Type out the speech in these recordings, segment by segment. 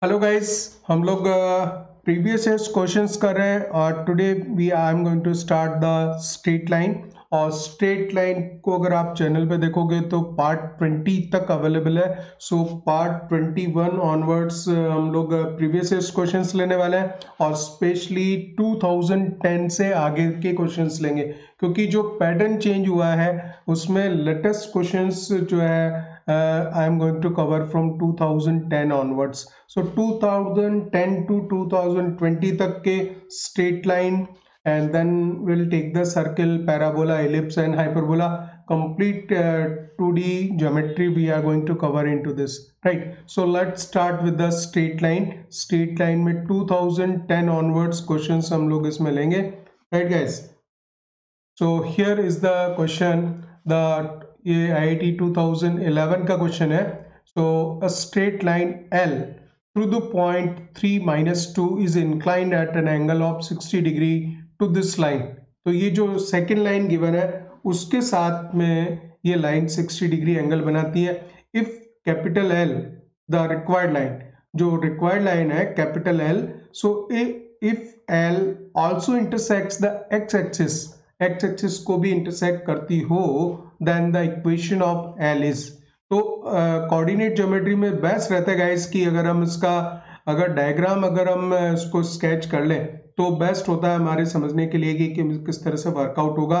Hello guys, हम लोग previous years questions कर रहे हैं और today we I am going to start the straight line. और स्ट्रेट लाइन को अगर आप चैनल पे देखोगे तो पार्ट 20 तक अवेलेबल है। सो पार्ट 21 ऑनवर्ड्स हम लोग प्रीवियस ईयर्स क्वेश्चंस लेने वाले हैं और स्पेशली 2010 से आगे के क्वेश्चंस लेंगे, क्योंकि जो पैटर्न चेंज हुआ है उसमें लेटेस्ट क्वेश्चंस जो है I am going to cover from 2010 onwards. So 2010 to 2020 तक के straight line and then we'll take the circle, parabola, ellipse and hyperbola. Complete 2D geometry we are going to cover into this, right? So let's start with the straight line. Straight line में 2010 onwards questions हम लोग इसमें लेंगे, right guys? So here is the question. The ये IIT 2011 का question है. So a straight line L through the point 3 minus 2 is inclined at an angle of 60 degree to this line. तो ये जो सेकेंड लाइन गिवन है उसके साथ में ये लाइन 60 डिग्री एंगल बनाती है. If capital L the required line, जो रिक्वायर्ड लाइन है capital L, so if L also intersects the x axis को भी इंटरसेक्ट करती हो, then the equation of L is. तो कोऑर्डिनेट ज्योमेट्री में बेस्ट रहता है गाइस कि अगर हम इसका अगर डायग्राम अगर हम इसको स्केच कर लें तो बेस्ट होता है हमारे समझने के लिए कि किस तरह से वर्कआउट होगा.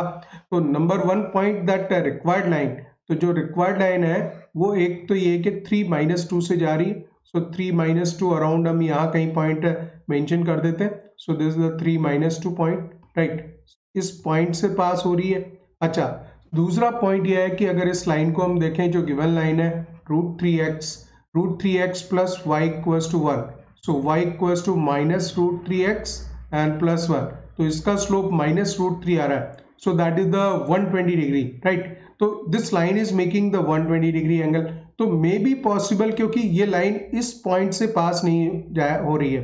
तो number one point that required line, तो जो रिक्वायर्ड लाइन है वो एक तो ये कि 3 - 2 से जा रही है. सो 3 - 2 अराउंड हम यहाँ कहीं पॉइंट मेंशन कर देते हैं. सो this is the 3 - 2 point, right. इस पॉइंट से पास हो रही है. अच्छा, दूसरा पॉइंट यह है कि अगर इस लाइन को हम देखें, जो गिवन लाइन है √3x plus y equals to 1. So y equals to -√3x and plus 1. तो इसका स्लोप -√3 आ रहा है. So that is the 120 degree, right. तो this line is making the 120 degree angle. तो मे बी पॉसिबल, क्योंकि ये लाइन इस पॉइंट से पास नहीं हो रही है.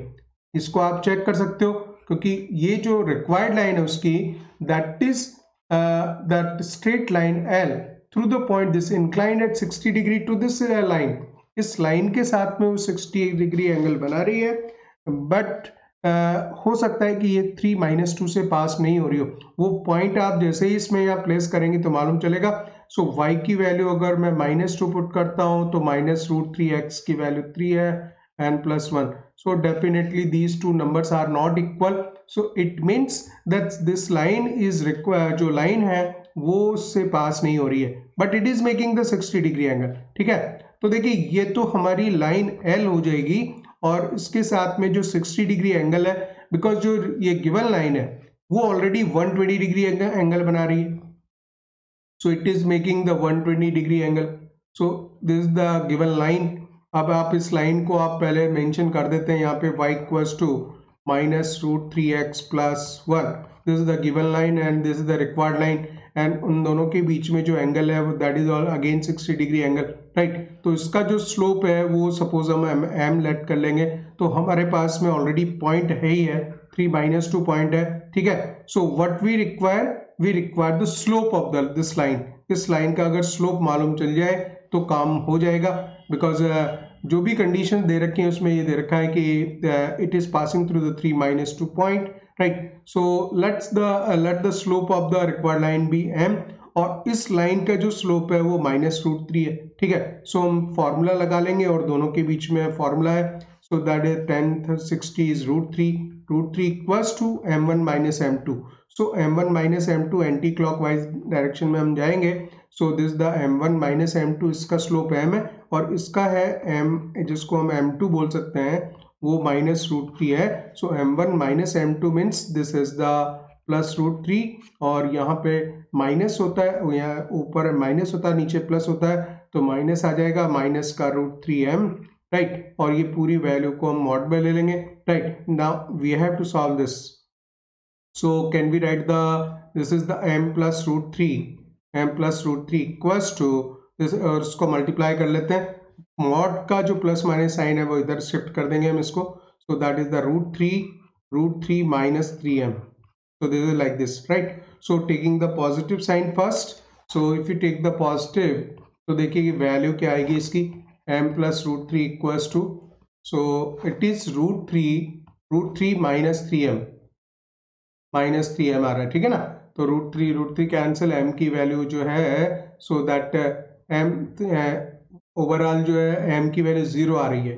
इसको आप चेक कर सकते हो, क्योंकि ये जो रिक्वायर्ड लाइन है उसकी, that is that straight line L through the point this inclined at 60 degree to this line. इस लाइन के साथ में वो 60 डिग्री एंगल बना रही है. बट हो सकता है कि ये 3 - 2 से पास नहीं हो रही हो. वो पॉइंट आप जैसे ही इसमें यहाँ प्लेस करेंगे तो मालूम चलेगा. सो y की वैल्यू अगर मैं -2 पुट करता हूँ तो -√3x की वैल्यू 3 है and plus 1. So definitely these two numbers are not equal. So it means that this line is required, जो line है वो उससे पास नहीं हो रही है, but it is making the 60 degree angle. ठीक है. तो देखिए ये तो हमारी लाइन L हो जाएगी और इसके साथ में जो 60 डिग्री एंगल है, बिकॉज जो ये गिवन लाइन है वो ऑलरेडी 120 डिग्री एंगल बना रही है. सो it is making the 120 degree angle. So this is the given line. अब आप इस लाइन को आप पहले मेंशन कर देते हैं यहाँ पे y equals to -√3x plus 1. This is the given line and this is the required line. And उन दोनों के बीच में जो एंगल है that is again 60 degree angle, right. तो इसका जो स्लोप है वो सपोज हम m लेट कर लेंगे. तो हमारे पास में ऑलरेडी पॉइंट है ही है, 3 - 2 पॉइंट है. ठीक है. So what we require the slope of this line. इस लाइन का अगर स्लोप मालूम चल जाए तो काम हो जाएगा, बिकॉज जो भी कंडीशन दे रखी है उसमें ये दे रखा है कि it is passing through the 3 - 2 point, right. So let the slope of the required line be m. और इस लाइन का जो स्लोप है वो -√3 है. ठीक है. सो हम फॉर्मूला लगा लेंगे और दोनों के बीच में फॉर्मूला है. So that is 10/60 is √3 equals to m1 - m2. So m1 - m2 anti clockwise direction में हम जाएंगे. So this the m1 - m2, इसका स्लोप m है और इसका है m, जिसको हम m2 बोल सकते हैं, वो -√3 है. सो m1 - m2 means this is the +√3. और यहाँ पे माइनस होता है, यहाँ ऊपर माइनस होता है नीचे प्लस होता है, तो माइनस आ जाएगा माइनस का √3m, राइट. और ये पूरी वैल्यू को हम मॉड में ले लेंगे, right. Now we have to solve this. So can we write this is the m plus √3 equals to this, और इसको मल्टीप्लाई कर लेते हैं. मॉड का जो प्लस माइनस साइन है वो इधर शिफ्ट कर देंगे हम इसको. सो that is the √3 - 3m. So this is like this, right. So taking the positive sign first. So if you take the positive, तो देखिए कि वैल्यू क्या आएगी इसकी, m plus √3 equals to so it is root three minus three m आ रहा है, ठीक है ना। तो रूट थ्री कैंसिल, एम की वैल्यू जो है सो दैट एम ओवरऑल जो है एम की वैल्यू 0 आ रही है,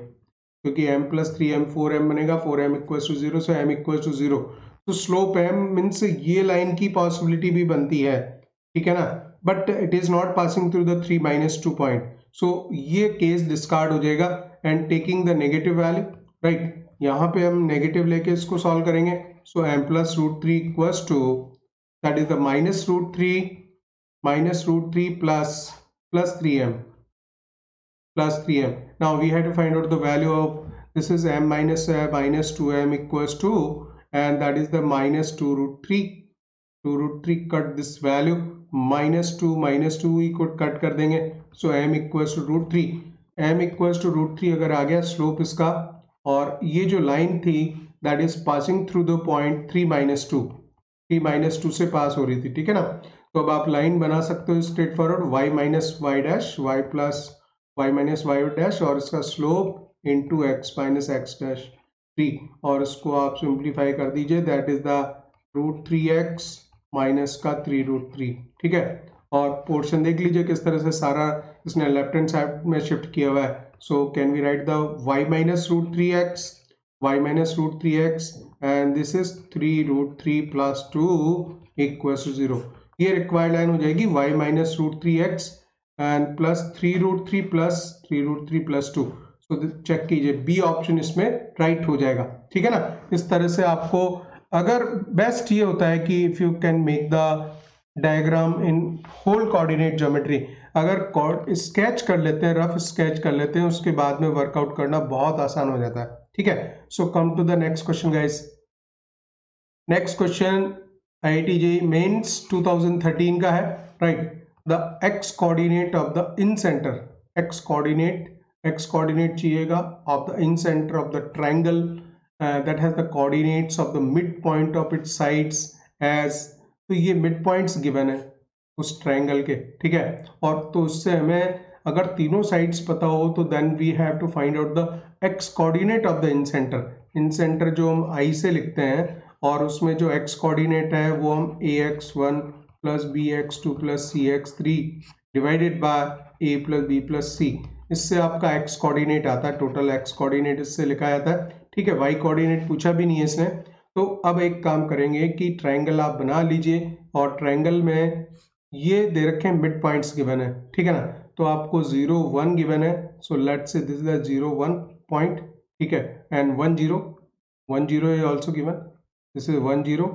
क्योंकि m plus three M 4m बनेगा, 4m equal to 0, so m equal to 0। तो स्लोप m मीन्स ये लाइन की पॉसिबिलिटी भी बनती है, ठीक है ना, but it is not passing through the 3-2 point. So ये केस डिस्कार्ड हो जाएगा and taking the negative value, right. यहाँ पे हम नेगेटिव लेके इसको सॉल्व करेंगे। So m plus root three equals to that is the minus root three plus 3m. Now we have to find out the value of this is m minus 2m equals to, and that is the minus 2 root 3. 2 root 3 cut this value, minus 2 he cut कर देंगे। so m equals to root 3, m equals to root 3 अगर आ गया slope इसका, और ये जो line थी that is passing through the point 3-2 से पास हो रही थी, ठीक है ना। तो अब आप लाइन बना सकते हो straightforward, y minus Y dash, y plus y minus Y dash, और इसका slope into X minus X dash 3, और इसको आप सिंप्लीफाई कर दीजिए, that is the root 3x minus का 3√3, ठीक है। और पोर्शन देख लीजिए किस तरह से सारा इसने लेफ्ट हैंड साइड में शिफ्ट किया हुआ है। So can we write the y minus root three X and this is 3√3 plus 2 equals to 0। ये रिक्वायर्ड लाइन हो जाएगी y minus root three X and plus 3√3 plus 2। So check कीजिए, B option इसमें right हो जाएगा, ठीक है ना। इस तरह से आपको, अगर बेस्ट ये होता है कि if you can make the diagram in whole coordinate geometry, अगर स्केच कर लेते हैं, रफ स्केच कर लेते हैं, उसके बाद में वर्कआउट करना बहुत आसान हो जाता है, ठीक है। So come to the next question guys. Next question IIT JEE Mains 2013 का है, राइट। The x coordinate of the in center, x coordinate चाहिएगा of the in center of the triangle that has the coordinates of the midpoint of its sides as, तो ये midpoints given है उस triangle के, ठीक है। और तो उससे हमें अगर तीनों sides पता हो तो then we have to find out the x coordinate of the in center. in center जो हम I से लिखते हैं, और उसमें जो x coordinate है वो हम ax1 plus bx2 plus cx3 divided by a plus b plus c, इससे आपका x कोऑर्डिनेट आता है, टोटल x कोऑर्डिनेट इससे लिखा जाता है, ठीक है। y कोऑर्डिनेट पूछा भी नहीं है इसने। तो अब एक काम करेंगे कि ट्रायंगल आप बना लीजिए, और ट्रायंगल में ये दे रखे हैं मिड पॉइंट्स गिवन है, ठीक है ना। तो आपको 0 1 गिवन है, so let's say this is the 0 1 point, ठीक है, and 1 0 is also given, this is 1 0,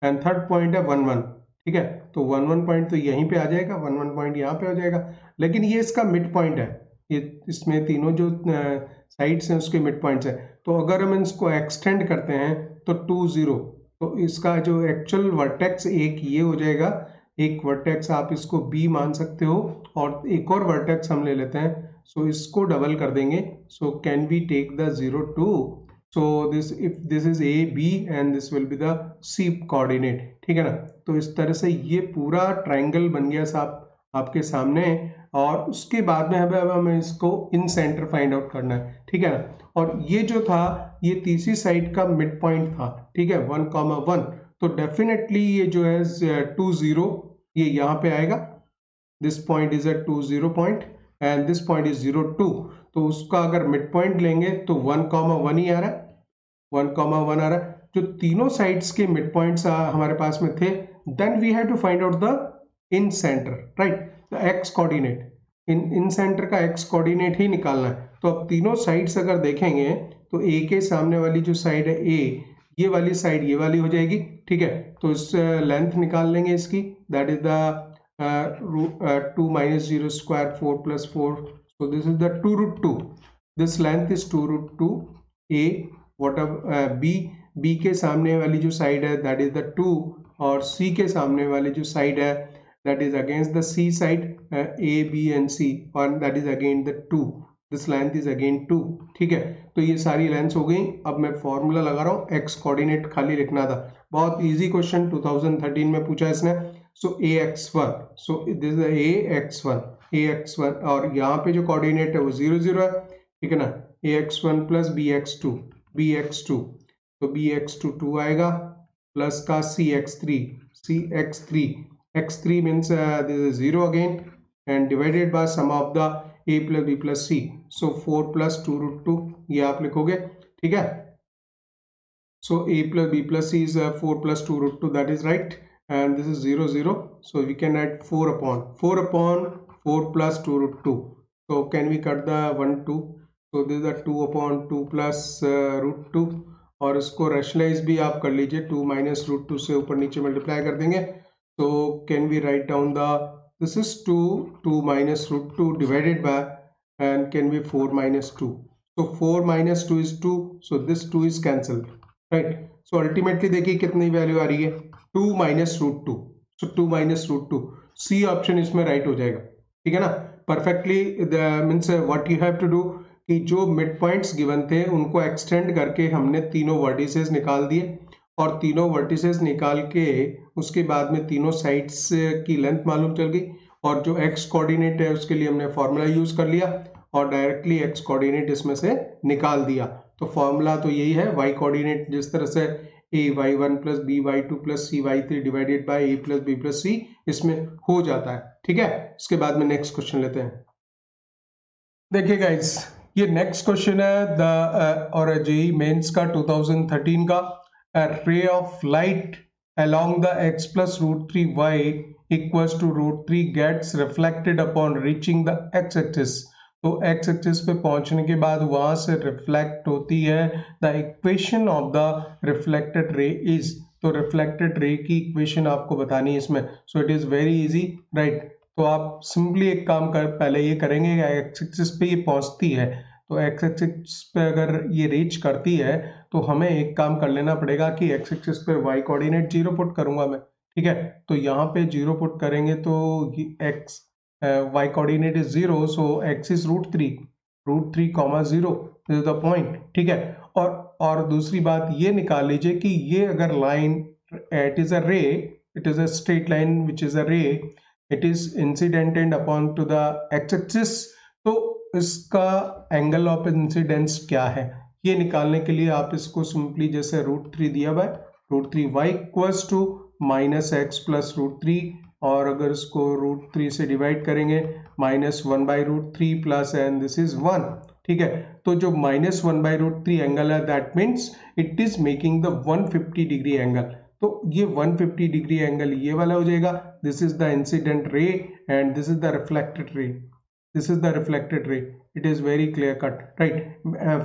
and third point है 1 1, ठीक है। तो 1 1 पॉइंट तो यहीं पे आ जाएगा, 1 1 पॉइंट यहाँ पे हो जाएगा, लेकिन ये इसका मिड पॉइंट है, ये इसमें तीनों जो साइड्स हैं उसके मिड पॉइंट्स है। तो अगर हम इसको एक्सटेंड करते हैं तो 2 0, तो इसका जो एक्चुअल वर्टेक्स एक ये हो जाएगा, एक वर्टेक्स आप इसको B मान सकते हो, और एक और वर्टेक्स हम ले लेते हैं, सो इसको डबल कर देंगे। So can we take the 0 2, so this, if this is a b and this will be the c coordinate, ठीक है ना। तो इस तरह से ये पूरा ट्रायंगल बन गया साहब आपके सामने, और उसके बाद में हमें इसको इन सेंटर फाइंड आउट करना है, ठीक है ना। और ये जो था ये तीसरी साइड का मिड पॉइंट था, ठीक है, 1,1, तो डेफिनेटली ये जो है 2 0 ये यहाँ पे आएगा, this point is a 2 0 point and this point is 0 2, तो उसका अगर मिड पॉइंट लेंगे तो 1,1 ही आ रहा है, 1,1 आ रहा है। जो तीनों साइड्स के मिड पॉइंट्स हमारे पास में थे, then we have to find out the in center, right, the X coordinate, in center का एक्स कोऑर्डिनेट ही निकालना है। तो अब तीनों साइड्स अगर देखेंगे तो ए के सामने वाली जो साइड है ए, ये वाली साइड ये वाली हो जाएगी, ठीक है। तो इस लेंथ निकाल लेंगे इसकी, that is the 2 minus 0 square 4 plus 4, so this is the 2√2, this length is 2√2 a, whatever b के सामने वाली जो साइड है दैट इज द 2, और c के सामने वाली जो साइड है that is against the c side, a b and c, और that is again the 2, this length is again 2, ठीक है। तो ये सारी लेंथ हो गई। अब मैं फॉर्मूला लगा रहा हूँ, एक्स कोऑर्डिनेट खाली लिखना था, बहुत इजी क्वेश्चन 2013 में पूछा इसने। सो ax1, so this is ax1, और यहाँ पे जो कोऑर्डिनेट है वो 0 0 है, ठीक है ना। ax1 प्लस bx2 bx2, तो bx2 2 आएगा प्लस का cx3 x3 means this is 0 again and divided by sum of the a plus b plus c, so 4 plus 2 root 2 ये आप लिखोगे, ठीक है। So a plus b plus c is 4 plus 2 root 2, that is right, and this is 0 0, so we can add 4 upon 4 plus 2 root 2. So can we cut the 1 2, so this is a 2 upon 2 plus root 2, और इसको rationalise भी आप कर लीजिए, 2 minus root 2 से ऊपर नीचे multiply कर देंगे, so can we write down the, this is 2 minus root 2 divided by, and can be 4 minus 2, so 4 minus 2 is 2, so this 2 is cancelled, right. So ultimately देखिए कितनी वैल्यू आ रही है, 2 minus root 2, so 2 minus root 2, C option इसमें right हो जाएगा, ठीक है ना। Perfectly means what you have to do कि जो मिड पॉइंट्स गिवन थे उनको एक्सटेंड करके हमने तीनों वर्टिसेस निकाल दिए, और तीनों वर्टिसेस निकाल के उसके बाद में तीनों साइड्स की लेंथ मालूम चल गई, और जो एक्स कोऑर्डिनेट है उसके लिए हमने फॉर्मूला यूज कर लिया और डायरेक्टली एक्स कोऑर्डिनेट इसमें से निकाल दिया। तो फॉर्मूला तो यही है, y कोऑर्डिनेट जिस तरह से ay1 plus by2 plus cy3 divided by a plus b plus c इसमें हो जाता है, ठीक है। इसके बाद में नेक्स्ट क्वेश्चन लेते हैं। देखिए गाइस, ये नेक्स्ट क्वेश्चन है द और जेईई मेंस का 2013 का, ray of light along the x plus root 3 y equals to root 3 gets reflected upon reaching the x axis। तो x एक्सिस पे पहुंचने के बाद वहां से रिफ्लेक्ट होती है, the equation of the reflected रे इज, तो रिफ्लेक्टेड रे की इक्वेशन आपको बतानी है इसमें, सो it is very easy, right. तो आप सिंपली एक काम कर पहले ये करेंगे, x एक्सिस पे ये पहुंचती है, तो x एक्सिस पे अगर ये रीच करती है तो हमें एक काम कर लेना पड़ेगा कि x एक्सिस पे y कोऑर्डिनेट 0 पुट करूंगा मैं, ठीक है। तो यहाँ पे 0 पुट करेंगे तो x y coordinate is 0, so x is root 3 comma 0, this is the point, ठीक है। और दूसरी बात ये निकाल लीजिए कि ये अगर line it is a ray, it is a straight line which is a ray, it is incidented upon to the x axis, तो इसका एंगल ऑफ इंसिडेंस क्या है ये निकालने के लिए आप इसको सिंपली जैसे √3 दिया हुआ है, √3 y equals to minus X plus √3, और अगर इसको √3 से डिवाइड करेंगे -1 by √3 plus and this is 1, ठीक है। तो जो -1 बाई √3 एंगल है that means it is making the 150 degree angle, तो ये 150 डिग्री एंगल ये वाला हो जाएगा, this is the incident ray and this is the reflected ray, this is the reflected ray, it is very clear cut, right।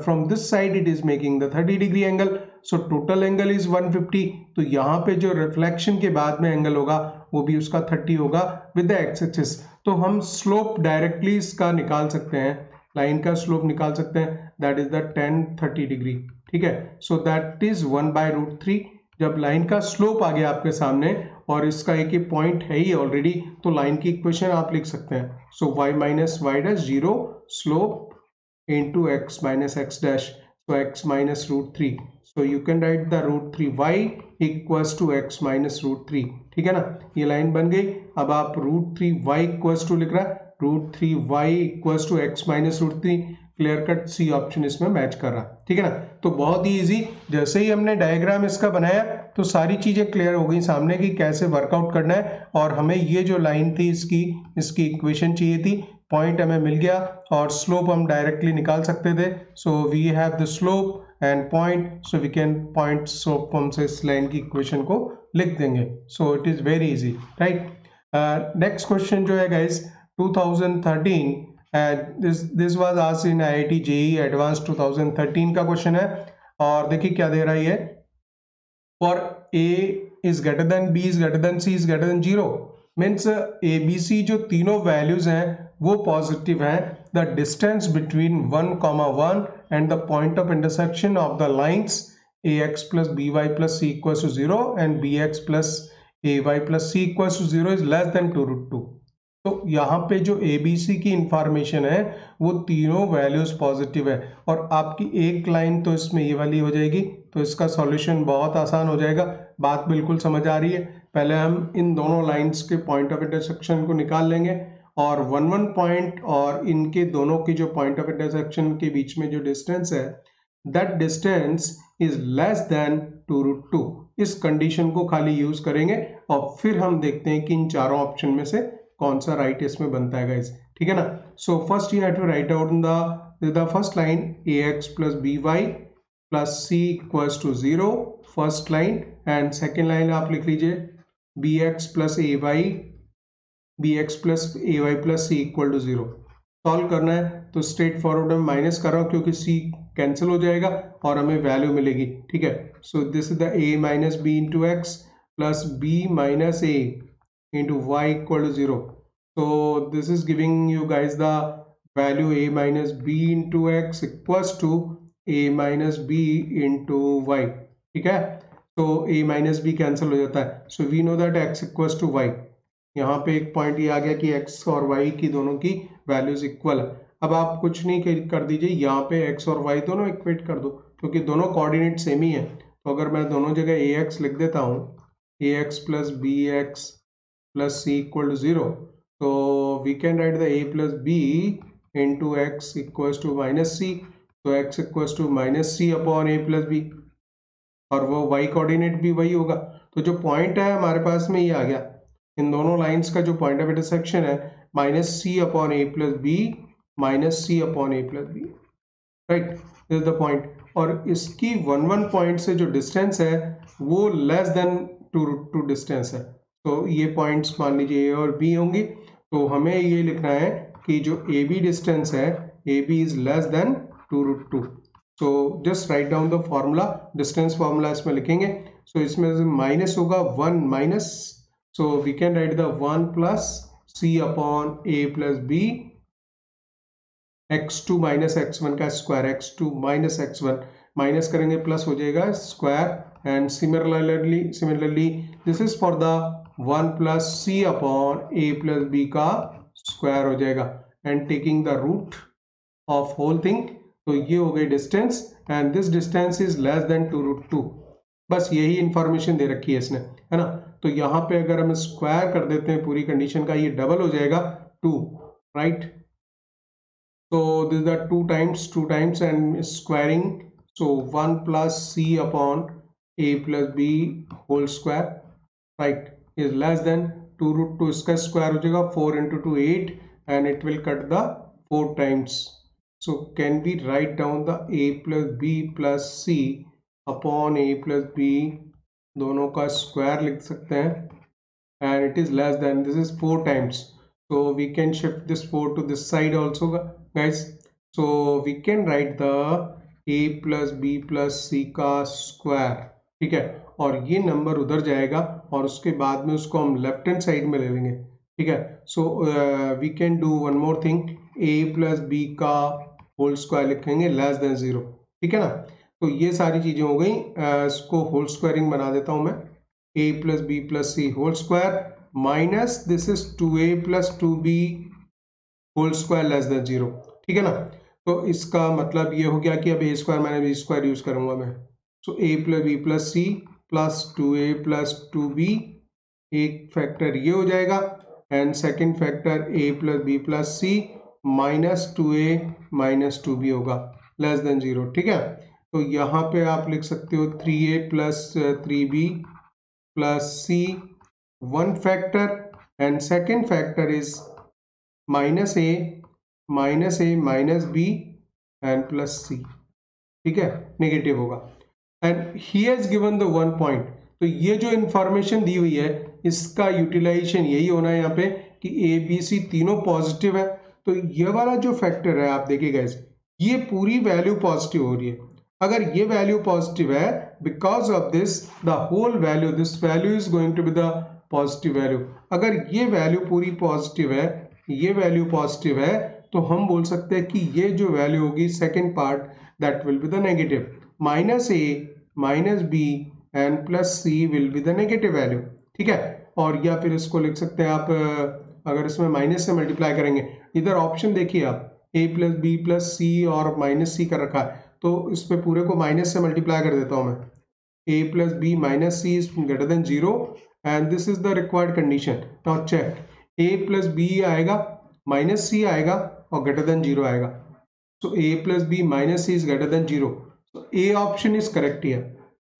From this side it is making the 30 degree angle, so total angle is 150, तो यहाँ पे जो reflection के बाद में angle होगा वो भी उसका 30 होगा विद द एक्स एक्सिस। तो हम स्लोप डायरेक्टली इसका निकाल सकते हैं, लाइन का स्लोप निकाल सकते हैं, दैट इज द 10-30 डिग्री, ठीक है। सो दैट इज 1 बाय √3, जब लाइन का स्लोप आ गया आपके सामने और इसका एक ही पॉइंट है ही ऑलरेडी, तो लाइन की इक्वेशन आप लिख सकते हैं, so y minus Y dash 0 slope into x minus x dash, so x minus √3, so you can write the √3 y equals to x minus √3, ठीक है ना। ये लाइन बन गई। अब आप √3 y इक्वल्स टू लिख रहा है, √3 y equals to x minus √3, clear cut C option इसमें मैच कर रहा है, ठीक है ना। तो बहुत ही इजी, जैसे ही हमने डायग्राम इसका बनाया तो सारी चीजें क्लियर हो गई सामने कि कैसे वर्कआउट करना है, और हमें ये जो लाइन थी इसकी इक्वेशन चाहिए थी, पॉइंट हमें मिल गया और स्लोप हम डायरेक्टली निकाल सकते थे, so we have the slope and point, so we can point slope हम से इस लाइन की इक्वेशन को लिख देंगे, so it is very easy, right. Next question जो है guys 2013, this was asked in IIT JEE advance 2013 का क्वेश्चन है, और देखिए क्या दे रहा है ये, for A is greater than B is greater than C is greater than 0, means ABC जो तीनों वैल्यूज हैं वो पॉजिटिव हैं, the distance between 1,1 and the point of intersection of the lines AX plus BY plus C equals to 0 and BX plus AY plus C equals to 0 is less than 2√2। तो यहाँ पे जो ABC की information है वो तीनों values positive है, और आपकी एक लाइन तो इसमें ये वाली हो जाएगी, तो इसका सॉल्यूशन बहुत आसान हो जाएगा। बात बिल्कुल समझ आ रही है। पहले हम इन दोनों लाइंस के पॉइंट ऑफ इंटरसेक्शन को निकाल लेंगे और 1 पॉइंट और इनके दोनों की जो पॉइंट ऑफ इंटरसेक्शन के बीच में जो डिस्टेंस है that distance is less than 2√2। इस कंडीशन को खाली यूज करेंगे और फिर हम देखते हैं कि इन चारों ऑप्शन में से कौन सा राइट इसमें बनता है गाइस, ठीक है ना। So first you have to write out the first line ax plus by plus c equals to 0 first line, and second line आप लिख लीजिए bx plus ay plus c equal to 0। Solve करना है तो straight forward में minus कर रहा हूँ क्योंकि c कैंसिल हो जाएगा और हमें वैल्यू मिलेगी, ठीक है। So this is the a minus b into x plus b minus a into y equal to 0। so this is giving you guys the value a minus b into x equals to a minus b into y, ठीक है। तो a minus b cancel हो जाता है, so we know that x equals to y। यहाँ पे एक point ये आ गया कि x और y की दोनों की वैल्यूज इक्वल है। अब आप कुछ नहीं कर दीजिए, यहाँ पे x और y दोनों इक्वेट कर दो क्योंकि दोनों कोऑर्डिनेट सेम ही है। तो अगर मैं दोनों जगह ax लिख देता हूँ, ax plus bx plus c equal to 0, so we can write the a plus b into x equals to minus c, so x equals to minus c upon a plus b, और वो y coordinate भी वही होगा। तो जो point है हमारे पास में ये आ गया, इन दोनों लाइंस का जो पॉइंट ऑफ इंटरसेक्शन है minus c upon a plus b minus c upon a plus b, right, this is the point. और इसकी 1 पॉइंट से जो डिस्टेंस है वो लेस देन 2√2 डिस्टेंस है। तो ये पॉइंट्स मान लीजिए ए और बी होंगी, तो हमें ये लिखना है कि जो ए बी डिस्टेंस है A B is less than 2√2। So just write down the formula, distance formula इसमें लिखेंगे। सो इसमें माइनस होगा 1 minus, so we can write the 1 plus c upon a plus b x2 minus x1 का square, x2 minus x1 minus करेंगे plus हो जाएगा square, and similarly this is for the 1 plus c upon a plus b का square हो जाएगा, and taking the root of whole thing. तो ये हो गई distance, and this distance is less than 2√2। बस यही इंफॉर्मेशन दे रखी है इसने, है ना। तो यहाँ पे अगर हम स्क्वायर कर देते हैं पूरी कंडीशन का, ये डबल हो जाएगा 2, राइट। तो this the 2 times and squaring, so 1 plus c upon a plus b whole square, right, is less than 2√2। इसका स्क्वायर हो जाएगा 4 into 2 8, and it will cut the 4 times. So can we write down the a plus b plus c upon a plus b, दोनों का square लिख सकते हैं, and it is less than, this is 4 times, so we can shift this 4 to this side also guys. So we can write the a plus b plus c का square, ठीक है, और ये नंबर उधर जाएगा और उसके बाद में उसको हम लेफ्ट हैंड साइड में ले लेंगे, ठीक है। So we can do one more thing, a plus b का होल स्क्वायर लिखेंगे लेस देन 0, ठीक है ना। तो ये सारी चीजें हो गई, इसको होल स्क्वायरिंग बना देता हूं मैं, a plus b plus c whole square minus this is 2a plus 2b whole square less than 0, ठीक है ना। तो इसका मतलब ये हो गया कि अब a square minus b square use करूंगा मैं। सो a plus b plus c plus 2a plus 2b, एक फैक्टर ये हो जाएगा, and second factor a plus b plus c minus 2a minus 2b होगा लेस देन 0, ठीक है। तो यहाँ पे आप लिख सकते हो 3a plus 3b plus c, one factor, and second factor is minus a minus b and plus c, ठीक है, नेगेटिव होगा, and he has given the 1 point. तो ये जो इंफॉर्मेशन दी हुई है इसका यूटिलाइजेशन यही होना है यहाँ पे कि a b c तीनों पॉजिटिव है। तो ये वाला जो फैक्टर है आप देखिएगा, ये पूरी वैल्यू पॉजिटिव हो रही है। अगर ये वैल्यू पॉजिटिव है, because of this the whole value, this value is going to be the positive value. अगर ये वैल्यू पूरी पॉजिटिव है, ये वैल्यू पॉजिटिव है, तो हम बोल सकते हैं कि ये जो वैल्यू होगी second part that will be the negative, minus a minus b and plus c will be the negative value, ठीक है। और या फिर इसको लिख सकते हैं आप, अगर इसमें माइनस से मल्टीप्लाई करेंगे, इधर ऑप्शन देखिए आप, a प्लस बी प्लस सी और माइनस सी का रखा है, तो इस पे पूरे को माइनस से मल्टीप्लाई कर देता हूं मैं, a plus b minus c is greater than 0, and this is the required condition. Now check, a plus b आएगा माइनस सी आएगा और ग्रेटर देन 0 आएगा. So a plus b minus c is greater than 0. So a option is correct here.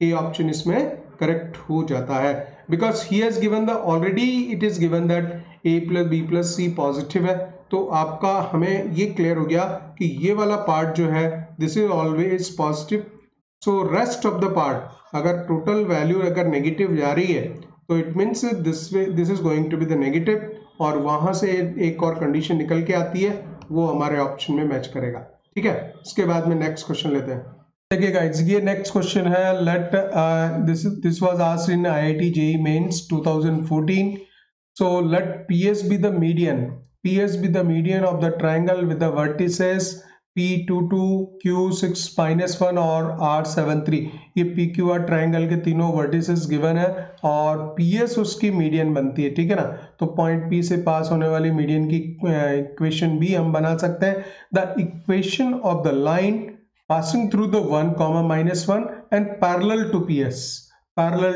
A option इसमें correct हो जाता है because he has given the already it is given that a plus b plus c positive है. तो आपका हमें ये clear हो गया कि ये वाला part जो है this is always positive. So rest of the part अगर total value अगर negative जा रही है तो it means this is going to be the negative और वहां से एक और condition निकल के आती है वो हमारे ऑप्शन में मैच करेगा. ठीक है, इसके बाद में नेक्स्ट क्वेश्चन लेते हैं. देखिए गाइस, ये नेक्स्ट क्वेश्चन है. Let this was asked in IIT JEE Mains 2014. So let PS be the median of the triangle with the vertices P22, Q6 -1 और R73. ये PQR ट्रायंगल के तीनों वर्टिसेस गिवन है और PS उसकी median बनती है. ठीक है ना, तो पॉइंट P से पास होने वाली मीडियन की इक्वेशन भी हम बना सकते हैं. The equation of the line passing through the 1, -1 and parallel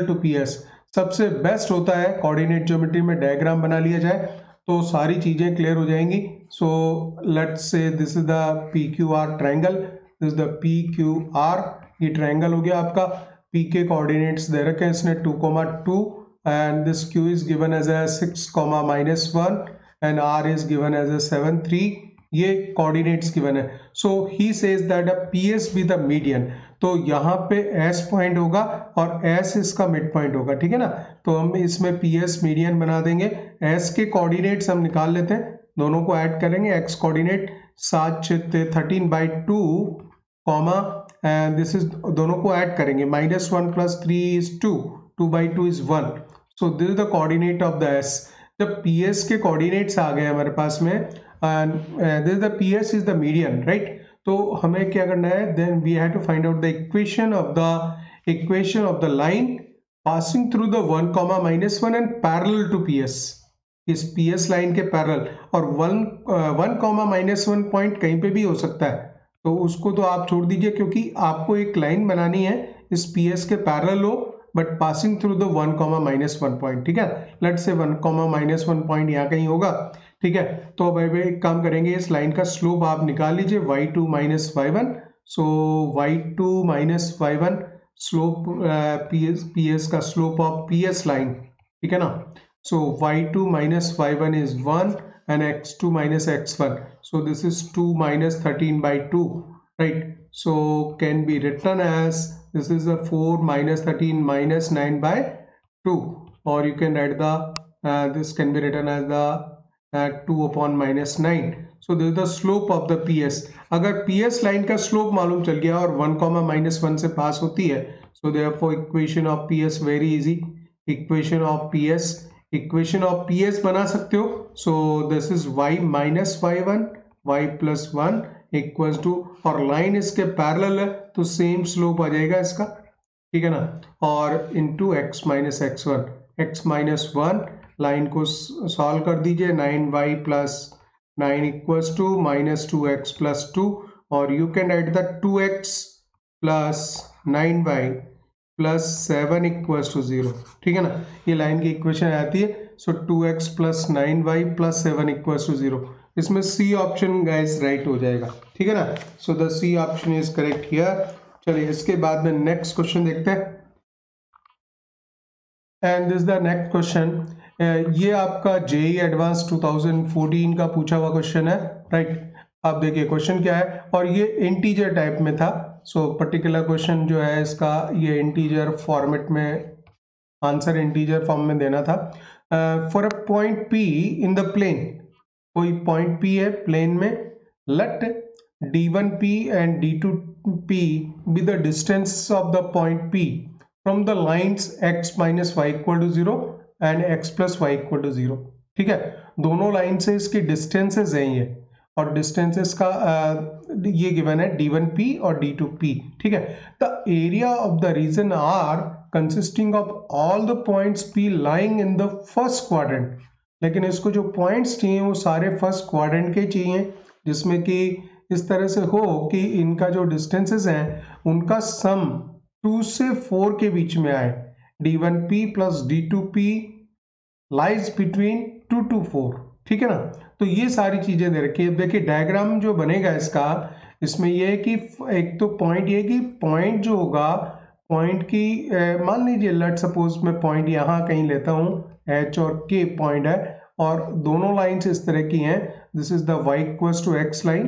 to PS. सबसे बेस्ट होता है कोऑर्डिनेट ज्योमेट्री में डायग्राम बना लिया जाए तो सारी चीजें क्लियर हो जाएंगी. So let's say this is the PQR triangle, this is the PQR. ये ट्रायंगल हो गया आपका. P के कोऑर्डिनेट्स दे रखे हैं इसने 2, 2 and this Q is given as a 6, -1 and R is given as a 7, 3. ये कोऑर्डिनेट्स गिवन है. So he says that PS be the median. तो यहाँ पे S पॉइंट होगा और S इसका मिड पॉइंट होगा. ठीक है ना, तो हम इसमें PS मीडियन बना देंगे. S के कोऑर्डिनेट्स हम निकाल लेते हैं, दोनों को ऐड करेंगे. X coordinate 7/13/2 comma and this is दोनों को ऐड करेंगे. -1 + 3 is 2, 2/2 is 1. So this is the coordinate of the S. जब PS के कोऑर्डिनेट्स आ गए हमारे पास में and this the PS is the median, right. तो हमें क्या करना है, then we have to find out the equation of the line passing through the 1, -1 and parallel to PS. इस PS लाइन के पैरेलल और 1, -1 पॉइंट कहीं पे भी हो सकता है तो उसको तो आप छोड़ दीजिए क्योंकि आपको एक लाइन बनानी है इस PS के पैरेलल हो but passing through the 1, -1 point. ठीक है, लेट्स से 1, -1 पॉइंट यहाँ कहीं होगा. ठीक है, तो भाई एक काम करेंगे, इस लाइन का स्लोप आप निकाल लीजिए y2 - y1. सो y2 - y1 स्लोप PS का स्लोप ऑफ PS लाइन. ठीक है ना. सो y2 - y1 is 1 and x2 - x1. So this is 2 - 13/2, right? So can be written as this is a 4 - 13 - 9/2, or you can write the this can be written as the 2/-9. So this is the slope of the PS. अगर PS line का slope मालूम चल गया और 1, -1 से पास होती है, so therefore equation of PS very easy. Equation of PS बना सकते हो. So this is y - y1, y + 1 equals to, और लाइन इसके पैरेलल है तो सेम स्लोप आ जाएगा इसका. ठीक है ना, और into x - x1. x - 1 line को सॉल्व कर दीजिए. 9y + 9 equals to -2x + 2, और you can write the 2x + 9y + 7 equals to 0. ठीक है ना, ये लाइन की इक्वेशन आती है. सो 2x + 9y + 7 equals to 0. इसमें C ऑप्शन गाइस राइट हो जाएगा. ठीक है ना, so the C option is correct here. चलिए इसके बाद में नेक्स्ट क्वेश्चन देखते हैं. And this the next question. ये आपका जेईई एडवांस 2014 का पूछा हुआ क्वेश्चन है, राइट. आप देखिए क्वेश्चन क्या है, और ये इंटीजर टाइप में था. सो पर्टिकुलर क्वेश्चन जो है इसका ये इंटीजर फॉर्मेट में, आंसर इंटीजर फॉर्म में देना था. For a point P in the plane, कोई पॉइंट P है प्लेन में. Let D1P and D2P be the distance of the point P from the lines x - y = 0 and x + y = 0. ठीक है, दोनों line से इसकी डिस्टेंसेस हैं ये, और डिस्टेंसेस का ये गिवन है D1P और D2P. ठीक है, the area of the region R consisting of all the points P lying in the first quadrant. लेकिन इसको जो पॉइंट्स चाहिए वो सारे फर्स्ट क्वाड्रेंट के चाहिए, जिसमें कि इस तरह से हो कि इनका जो डिस्टेंसेस हैं उनका सम 2 से 4 के बीच में आए. D1P + D2P lies between 2 to 4. ठीक है ना। तो ये सारी चीजें दे रखी है। देखिए डायग्राम जो बनेगा इसका, इसमें ये है कि एक तो पॉइंट ये कि पॉइंट जो होगा, पॉइंट की मान लीजिए लेट सपोज मैं पॉइंट यहाँ कहीं लेता हूँ, एच और के पॉइंट है और दोनों लाइंस इस तरह की हैं। This is the y equals to x line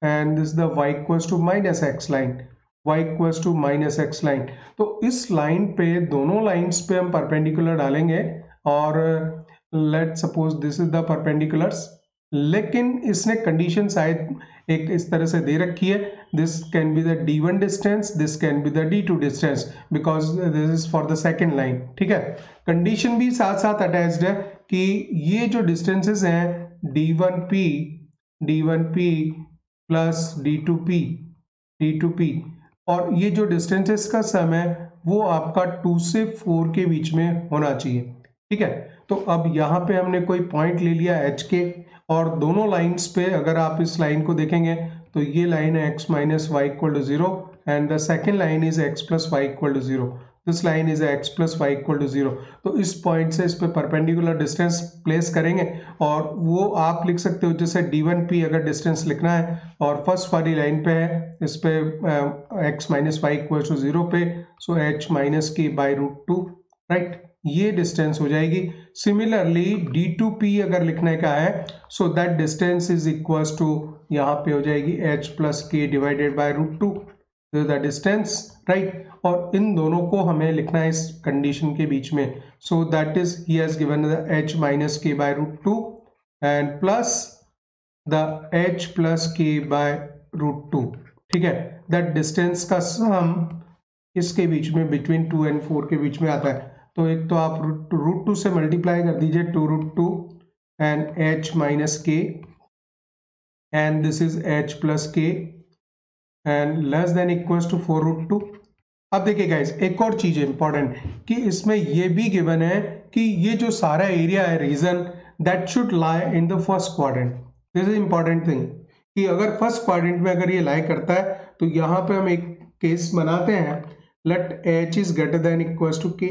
and this the y equals to minus x line, y equals to minus x line. तो इस लाइन पे, दोनों लाइंस पे हम परपेंडिकुलर डालेंगे और let suppose this is the perpendiculars. लेकिन इसने कंडीशन शायद एक इस तरह से दे रखी है, this can be the d1 distance, this can be the d2 distance, because this is for the second line. ठीक है, कंडीशन भी साथ साथ अटैच्ड है कि ये जो डिस्टेंसेस हैं d1p प्लस d2p, और ये जो डिस्टेंसेस का सम है वो आपका 2 से 4 के बीच में होना चाहिए। ठीक है, तो अब यहाँ पे हमने कोई पॉइंट ले लिया एच के, और दोनों लाइंस पे अगर आप इस लाइन को देखेंगे तो ये लाइन है x minus y equal to 0 and the second line is x plus y equal to 0, this line is x plus y equal to 0। तो इस पॉइंट से इस पे परपेंडिकुलर डिस्टेंस प्लेस करेंगे और वो आप लिख सकते हो जैसे d1p अगर डिस्टेंस लिखना है और फर्स्ट वाली लाइन पे है इस पे x minus y equal to 0 पे, so h minus k by root 2, right, ये डिस्टेंस हो जाएगी। सिमिलरली d2p अगर लिखने का है so that distance is equals to, यहाँ पे हो जाएगी h plus k divided by root 2, this is the distance, right. और इन दोनों को हमें लिखना है इस कंडीशन के बीच में, so that is he has given the h minus k by root 2 and plus the h plus k by root 2। ठीक है, दैट डिस्टेंस का सम इसके बीच में बिटवीन 2 एंड 4 के बीच में आता है। तो एक तो आप रूट 2 से मल्टीप्लाई कर दीजिए, 2 root 2 and h minus k and this is h plus k and less than equals to 4 root 2। अब देखिए गाइस एक और चीज है इंपॉर्टेंट कि इसमें ये भी गिवन है कि ये जो सारा एरिया है region that should lie in the first quadrant. This is important thing कि अगर फर्स्ट क्वाड्रेंट में अगर ये लाई करता है तो यहाँ पे हम एक केस बनाते हैं, let h is greater than equals to k,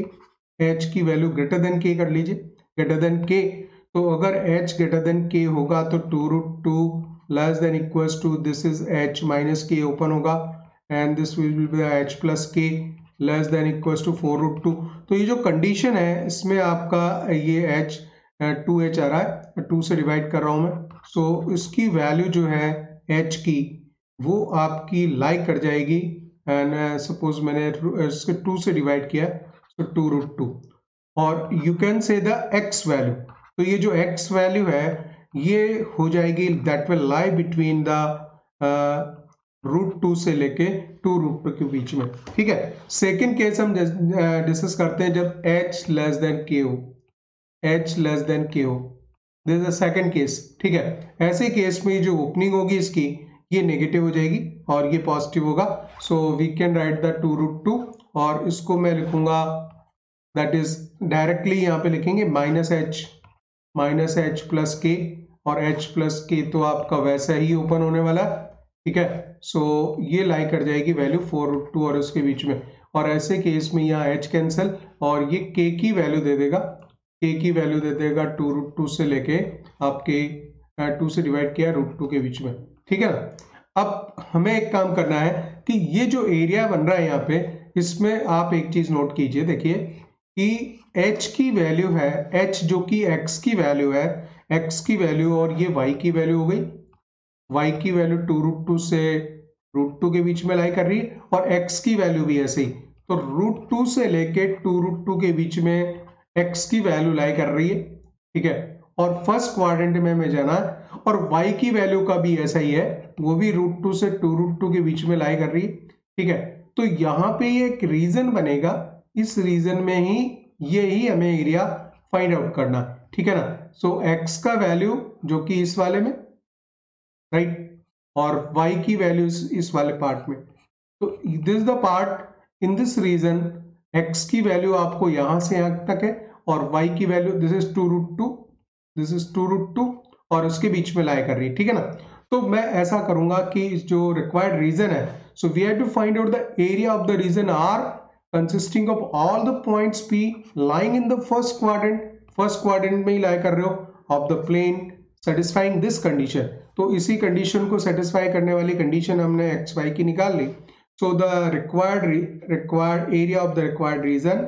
h की वैल्यू ग्रेटर देन k कर लीजिए, ग्रेटर देन k। तो अगर h ग्रेटर देन k होगा तो 2 root 2 less than equals to this is h minus k open होगा and this will be h plus k less than equals to 4 root 2। तो ये जो कंडीशन है इसमें आपका ये h 2h आ रहा है, 2 से डिवाइड कर रहा हूं मैं, सो इसकी वैल्यू जो है h की वो आपकी लाइक कर जाएगी एंड सपोज मैंने इसके 2 से डिवाइड किया तो 2 रूट 2, और you can say the x value. तो ये जो x वैल्यू है ये हो जाएगी that will lie between the root 2 से लेके 2 रूट 2 के बीच में। ठीक है, सेकेंड केस हम डिस्कस करते हैं जब h लेस देन k हो, h लेस देन k हो, this is the second case. ठीक है, ऐसे केस में जो ओपनिंग होगी इसकी ये नेगेटिव हो जाएगी और ये पॉजिटिव होगा, so we can write the 2 root 2 और इसको मैं लिखूंगा दैट इज डायरेक्टली यहाँ पे लिखेंगे माइनस एच प्लस के, और h प्लस के तो आपका वैसा ही ओपन होने वाला है। ठीक है, सो ये लाई कर जाएगी वैल्यू 4 रूट 2 और उसके बीच में, और ऐसे केस में यहाँ h कैंसिल और ये k की वैल्यू दे देगा, k की वैल्यू दे देगा 2 रूट 2 से लेके आपके 2 से डिवाइड किया रूट 2 के बीच में। ठीक है ना, अब हमें एक काम करना है कि ये जो एरिया बन रहा है यहाँ पे इसमें आप एक चीज नोट कीजिए, देखिए कि h की वैल्यू है, h जो कि x की वैल्यू है, x की वैल्यू और ये y की वैल्यू हो गई, y की वैल्यू 2 रूट 2 से रूट 2 के बीच में लाई कर रही है, और x की वैल्यू भी ऐसे ही, तो रूट 2 से लेके 2 रूट 2 के बीच में x की वैल्यू लाई कर रही है। ठीक है, और फर्स्ट क्वाड्रेंट में हमें जाना है, और y की वैल्यू का भी ऐसा ही है, वो भी रूट 2 से 2 रूट 2 के बीच में लाई कर रही है। ठीक है, तो यहाँ पे ये एक रीजन बनेगा, इस रीजन में ही ये ही हमें एरिया फाइंड आउट करना। ठीक है ना, सो x का वैल्यू जो कि इस वाले में, राइट, और y की वैल्यू इस वाले पार्ट में, तो this is the part in this region x की वैल्यू आपको यहां से यहां तक है और y की value this is 2 root 2, this is 2 root 2 और उसके बीच में लाई कर रही है। ठीक है ना, तो मैं ऐसा करूंगा कि जो रिक्वायर्ड रीजन है, so we have to find out the area of the region R consisting of all the points P lying in the first quadrant, first quadrant में ही लाई कर रहे हो, of the plane satisfying this condition. तो इसी condition को satisfy करने वाली कंडीशन हमने एक्स वाई की निकाल ली। So the required area of the required region,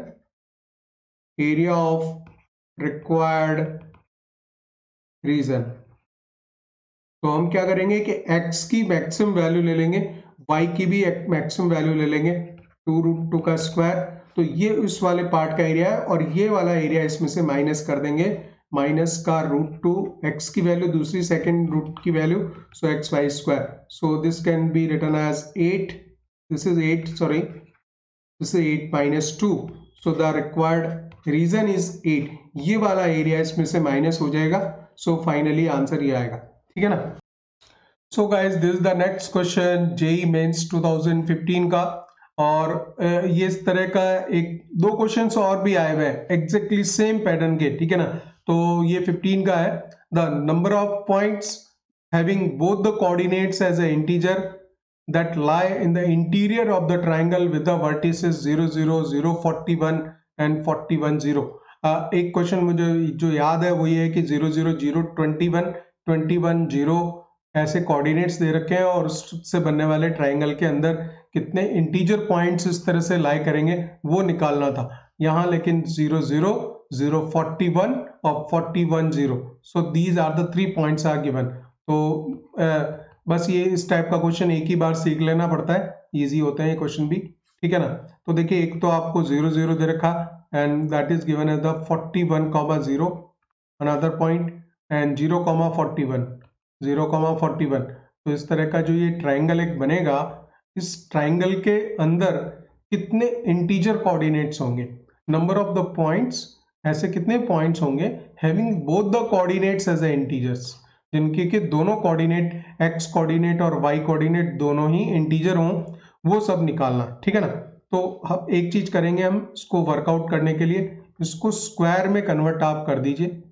area of required region, तो हम क्या करेंगे कि x की मैक्सिमम वैल्यू ले लेंगे, y की भी मैक्सिमम वैल्यू ले लेंगे 2√2 का स्क्वायर। तो ये उस वाले पार्ट का एरिया है और ये वाला एरिया इसमें से माइनस कर देंगे, माइनस का √2, x की वैल्यू दूसरी सेकेंड रूट की value, so x y square. So this can be written as 8, this is 8, sorry this is 8 minus 2, so the required region is 8। ये वाला एरिया इसमें से माइनस हो जाएगा, सो फाइनली आंसर ये आएगा, ठीक है ना। So guys this the next question JEE Mains 2015 का, और ये इस तरह का एक दो क्वेश्चंस और भी आए हुए हैं एग्जैक्टली सेम पैटर्न के, ठीक है ना। तो ये 15 का है, the number of points having both the coordinates as a integer that lie in the interior of the triangle with the vertices 0 0 0 41 and 41 0। एक क्वेश्चन मुझे जो याद है वो ये है कि 0 0 0 21 21 0 ऐसे कोऑर्डिनेट्स दे रखे हैं और उससे बनने वाले ट्राइंगल के अंदर कितने इंटीजर पॉइंट्स इस तरह से लाई करेंगे वो निकालना था यहाँ, लेकिन 0 0 0 41 और 41 0, so these are the 3 points are given. तो बस ये इस टाइप का क्वेश्चन एक ही बार सीख लेना पड़ता है, इजी होते हैं ये क्वेश्चन भी, ठीक है ना। तो देखिए एक तो आपको 0 0 दे रखा and that is given as the 41,0, another point and 0,41 0,41। तो इस तरह का जो ये ट्राइंगल एक बनेगा, इस ट्राइंगल के अंदर कितने इंटीजर कोऑर्डिनेट्स होंगे, नंबर ऑफ द पॉइंट्स, ऐसे कितने पॉइंट्स होंगे having both the coordinates as a integers, जिनके के दोनों कोऑर्डिनेट एक्स कोऑर्डिनेट और वाई कोऑर्डिनेट दोनों ही इंटीजर हों, वो सब निकालना, ठीक है ना। तो हम एक चीज करेंगे, हम इसको वर्कआउट करने के लिए इसको स्क्वायर में कन्वर्ट आप कर दीजिए।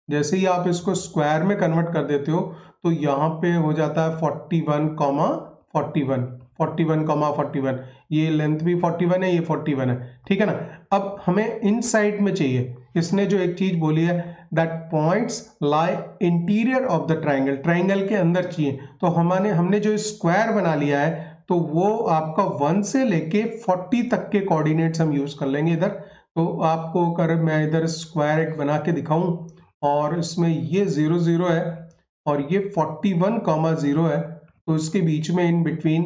जैसे ही आप इसको स्क्वायर में कन्वर्ट कर देते हो तो यहाँ पे हो जाता है 41,41 41,41, ये लेंथ भी 41 है, ये 41 है, ठीक है ना। अब हमें इन साइड में चाहिए, इसने जो एक चीज बोली है that points lie interior of the triangle, triangle के अंदर चाहिए। तो हमने जो स्क्वायर बना लिया है तो वो आपका 1 से लेके 40 तक के कोऑर्डिनेट्स हम यूज कर लेंगे इधर। तो आपको अगर मैं इधर स्क्वायर एक बना के दिखाऊं और इसमें ये 0 0 है और ये 41,0 है, तो इसके बीच में इन बिटवीन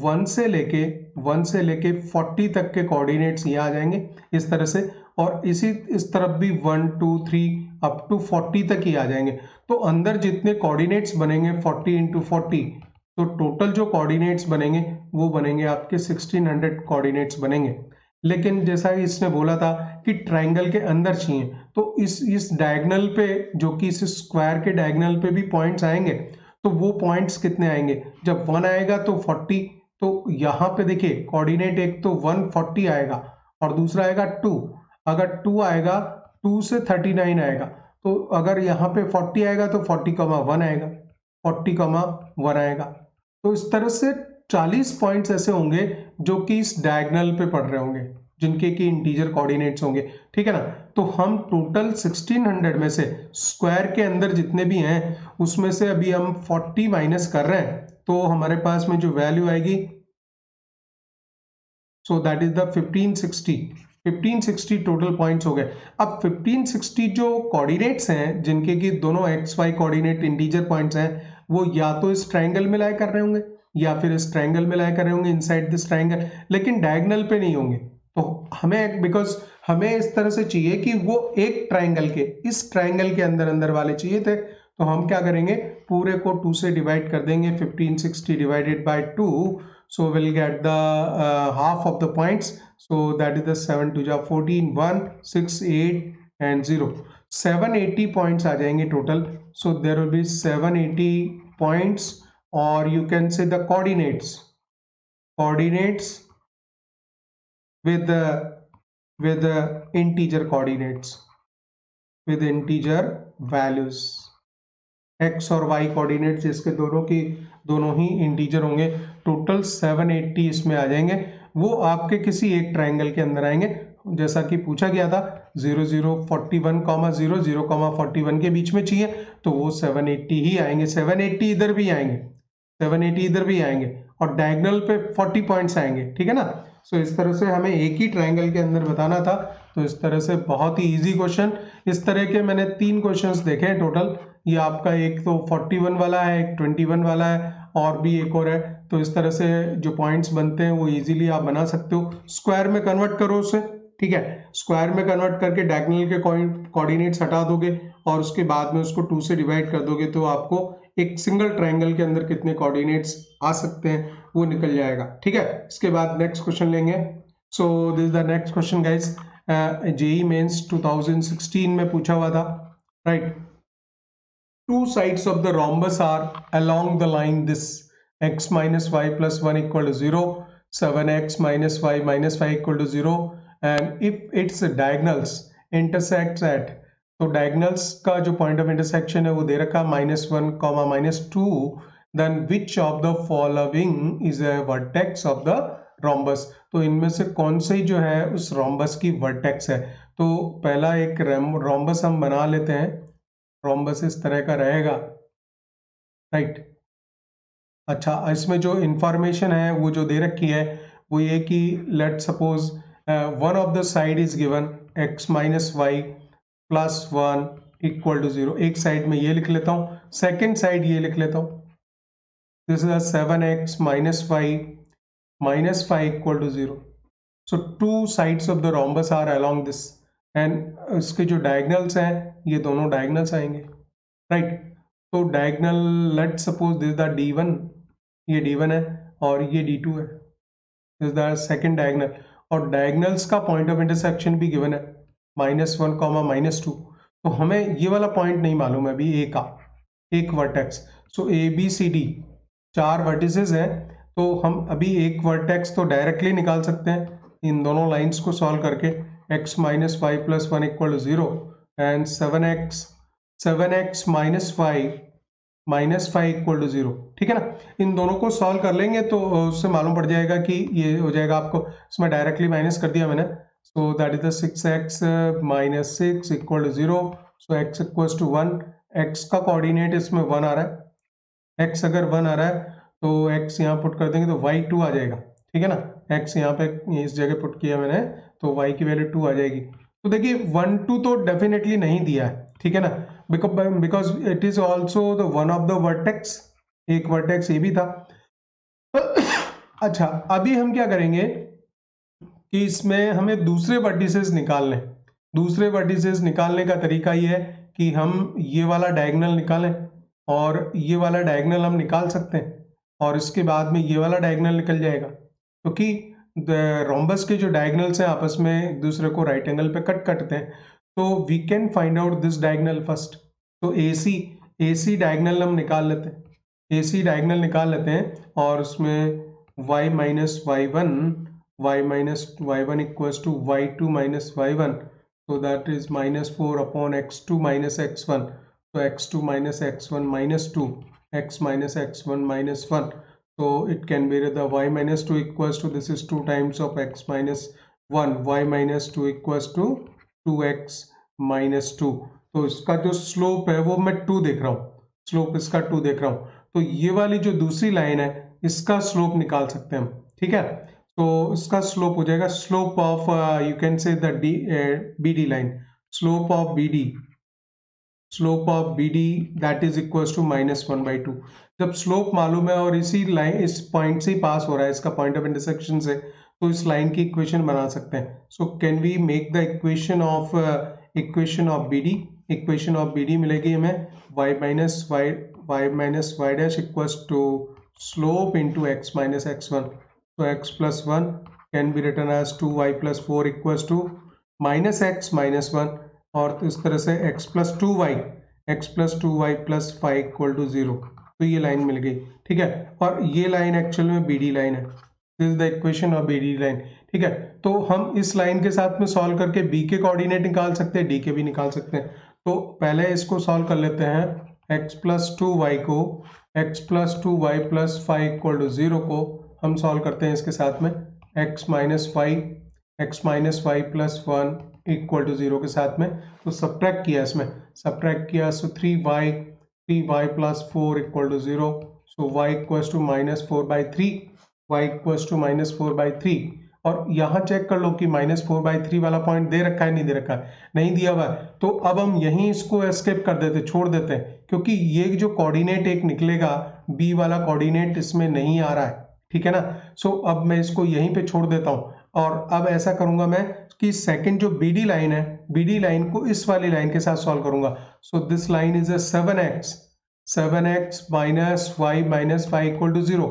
1 से लेके 40 तक के कोऑर्डिनेट्स ये आ जाएंगे इस तरह से, और इस तरफ भी 1 2 3 अप टू 40 तक ही आ जाएंगे। तो अंदर जितने कोऑर्डिनेट्स बनेंगे 40 इंटू 40, तो टोटल जो कोऑर्डिनेट्स बनेंगे वो बनेंगे आपके 1600 कोऑर्डिनेट्स बनेंगे। लेकिन जैसा कि इसने बोला था कि ट्राइंगल के अंदर चाहिए, तो इस डायगोनल पे, जो कि इस स्क्वायर के डायगोनल पे भी पॉइंट्स आएंगे, तो वो पॉइंट्स कितने आएंगे, जब 1 आएगा तो 40, तो यहाँ पे देखिए कोऑर्डिनेट एक तो 140 आएगा और दूसरा आएगा 2, अगर 2 आएगा 2 से 39 आएगा, तो अगर यहाँ पे 40 आएगा तो 40,1 आएगा, 40,1 आएगा। तो इस तरह से 40 पॉइंट्स ऐसे होंगे जो कि इस डायगोनल पे पड़ रहे होंगे, जिनके की इंटीजर कोऑर्डिनेट्स होंगे, ठीक है ना। तो हम टोटल 1600 में से स्क्वायर के अंदर जितने भी हैं उसमें से अभी हम 40 माइनस कर रहे हैं, तो हमारे पास में जो वैल्यू आएगी, सो that is the 1560 total points हो गए। अब 1560 जो कोऑर्डिनेट्स हैं, जिनके की दोनों x y coordinate integer points हैं, वो या तो इस ट्राइंगल में लाई कर रहे होंगे या फिर इस ट्राइंगल में लाई कर रहे होंगे इनसाइड दिस ट्राइंगल, लेकिन डायगोनल पे नहीं होंगे। तो हमें, बिकॉज हमें इस तरह से चाहिए कि वो एक ट्राइंगल के, इस ट्राइंगल के अंदर अंदर वाले चाहिए थे, तो हम क्या करेंगे, पूरे को 2 से डिवाइड कर देंगे, 1560 divided by 2, so we'll get the half of the points, so that is the 7 2 जा 14 1 6 8 and 0, 780 points आ जाएंगे total. so there will be 780 points, or you can say the coordinates with the integer coordinates, with integer values, x और y coordinates इसके दोनों ही integer होंगे। Total 780 इसमें आ जाएंगे, वो आपके किसी एक ट्राइंगल के अंदर आएंगे, जैसा कि पूछा गया था 0,041,0 0,41 के बीच में चाहिए, तो वो 780 ही आएंगे। 780 इधर भी आएंगे, 780 इधर भी आएंगे, और डायगोनल पे 40 पॉइंट्स आएंगे, ठीक है ना। सो इस तरह से हमें एक ही ट्रायंगल के अंदर बताना था। तो इस तरह से बहुत ही इजी क्वेश्चन, इस तरह के मैंने 3 क्वेश्चंस देखे हैं टोटल। ये आपका एक तो 41 वाला है, एक 21 वाला है, और भी एक और है। तो इस तरह से जो पॉइंट्स बनते हैं वो इजीली आप बना सकते हो। स्क्वायर में कन्वर्ट करो उसे, ठीक है, स्क्वायर में कन्वर्ट करके डायगोनल के कोऑर्डिनेट्स हटा दोगे और उसके बाद में उसको 2 से डिवाइड कर दोगे, तो आपको एक सिंगल ट्रायंगल के अंदर कितने कोऑर्डिनेट्स आ सकते हैं वो निकल जाएगा, ठीक है। इसके बाद नेक्स्ट क्वेश्चन लेंगे। So this is the next question guys, JEE Mains 2016 में पूछा हुआ था, right. Two sides of the rhombus are along the line this x minus y plus 1 equal to 0, 7x minus y minus 5 equal to 0, and if its diagonals intersects at, तो diagonals का जो point of intersection है वो दे रखा -1, -2, then which of the following is a vertex of the rhombus? तो इनमें से कौन सी जो है उस rhombus की vertex है। तो पहला एक rhombus हम बना लेते हैं। रोम्बस इस तरह का रहेगा, राइट। अच्छा, इसमें जो इंफॉर्मेशन है वो जो दे रखी है वो ये कि let suppose one of the side is given x minus y plus 1 equal to 0। एक साइड में ये लिख लेता हूँ, सेकेंड साइड ये लिख लेता हूँ, this is 7x minus y minus 5 equal to 0। So two sides of the rhombus are along this, and इसके जो डायगोनल्स हैं ये दोनों डायगोनल्स आएंगे, राइट। तो diagonal let suppose this the D1, ये D1 है और ये D2 है, दिस द सेकंड डायगोनल, और डायगोनल्स का पॉइंट ऑफ इंटरसेक्शन भी गिवन है -1, -2। तो हमें ये वाला पॉइंट नहीं मालूम है अभी ए का, एक वर्टेक्स। सो ABCD 4 वर्टिसेस हैं, तो हम अभी एक वर्टेक्स तो डायरेक्टली निकाल सकते हैं इन दोनों लाइंस को सॉल्व करके, x minus y plus 1 equal to 0 and 7x minus y minus 5 equal to 0, ठीक है ना। इन दोनों को सॉल्व कर लेंगे तो उससे मालूम पड़ जाएगा कि ये हो जाएगा, आपको इसमें डायरेक्टली माइनस कर दिया मैंने। So that is the 6x minus 6 equal to 0। So x equals to 1, x का कोऑर्डिनेट इसमें 1 आ रहा है, x अगर 1 आ रहा है तो x यहाँ पुट कर देंगे तो y 2 आ जाएगा, ठीक है ना। x यहाँ पे इस जगह पुट किया मैंने तो y की वैल्यू 2 आ जाएगी। तो देखिए 1 2 तो डेफिनेटली नहीं दिया है, ठीक है ना, because it is also the one of the vertex, एक वर्टेक्स ये भी था। अच्छा, अभी हम क्या करेंगे कि इसमें हमें दूसरे वर्टिसेस निकालने, दूसरे वर्टिसेस निकालने का तरीका ये है कि हम ये वाला डायगोनल निकालें और ये वाला डायगोनल हम निकाल सकते हैं, और इसके बाद में ये वाला डायगोनल निकल जाएगा, क्योंकि रोम्बस के जो डायगोनल्स हैं आपस में एक दूसरे को राइट एंगल पे कट करते हैं। तो we can find out this diagonal first. तो AC डायगोनल हम निकाल लेते हैं, AC डायगोनल निकाल लेते हैं, और उसमें y minus y1 y minus y1 equals to y2 minus y1, so that is -4 upon x2 minus x1, so x2 minus x1 minus 2, x minus x1 minus 1, so it can be the y minus 2 equals to, this is 2 times of x minus 1, y minus 2 equals to 2x minus 2। तो इसका जो slope है वो मैं 2 देख रहा हूँ, slope इसका 2 देख रहा हूँ, तो ये वाली जो दूसरी लाइन है इसका स्लोप निकाल सकते हैं हम, ठीक है। तो इसका स्लोप हो जाएगा slope of, you can say the BD line, slope of BD that is equals to -1/2। जब स्लोप मालूम है और इसी लाइन, इस पॉइंट से ही पास हो रहा है, इसका पॉइंट ऑफ इंटरसेक्शन से, तो इस लाइन की इक्वेशन बना सकते हैं। So can we make the equation of BD, equation of BD मिलेगी हमें y minus y dash equals to slope into x minus x1, तो x plus 1 can be written as 2y plus 4 equals to minus x minus 1, और इस तरह से x plus 2y plus 5 equal to 0। तो ये line मिल गई, ठीक है, और ये लाइन एक्चुअल में BD लाइन है, this is the equation of BD line, ठीक है। तो हम इस लाइन के साथ में सॉल्व करके B के कोऑर्डिनेट निकाल सकते हैं, D के भी निकाल सकते हैं। तो पहले इसको सॉल्व कर लेते हैं, x प्लस 2y को, x plus 2y plus 5 equal to 0 को हम सॉल्व करते हैं इसके साथ में, x minus 5 x minus y plus 1 equal to 0 के साथ में, तो सब्ट्रैक्ट किया इसमें, सब्ट्रैक्ट किया, so 3y plus 4 equal to 0, so y equals to minus 4/3, y equals to minus 4/3। और यहाँ चेक कर लो कि -4/3 वाला पॉइंट दे रखा है नहीं दे रखा है, नहीं दिया हुआ है, तो अब हम यहीं इसको एस्केप कर देते, छोड़ देते हैं, क्योंकि ये जो कोऑर्डिनेट एक निकलेगा b वाला कोऑर्डिनेट इसमें नहीं आ रहा है, ठीक है ना। सो अब मैं इसको यहीं पे छोड़ देता हूँ, और अब ऐसा करूंगा मैं कि सेकंड जो BD लाइन है, BD लाइन को इस वाली लाइन के साथ सॉल्व करूंगा। So this line is 7x minus y minus 5 equal to 0।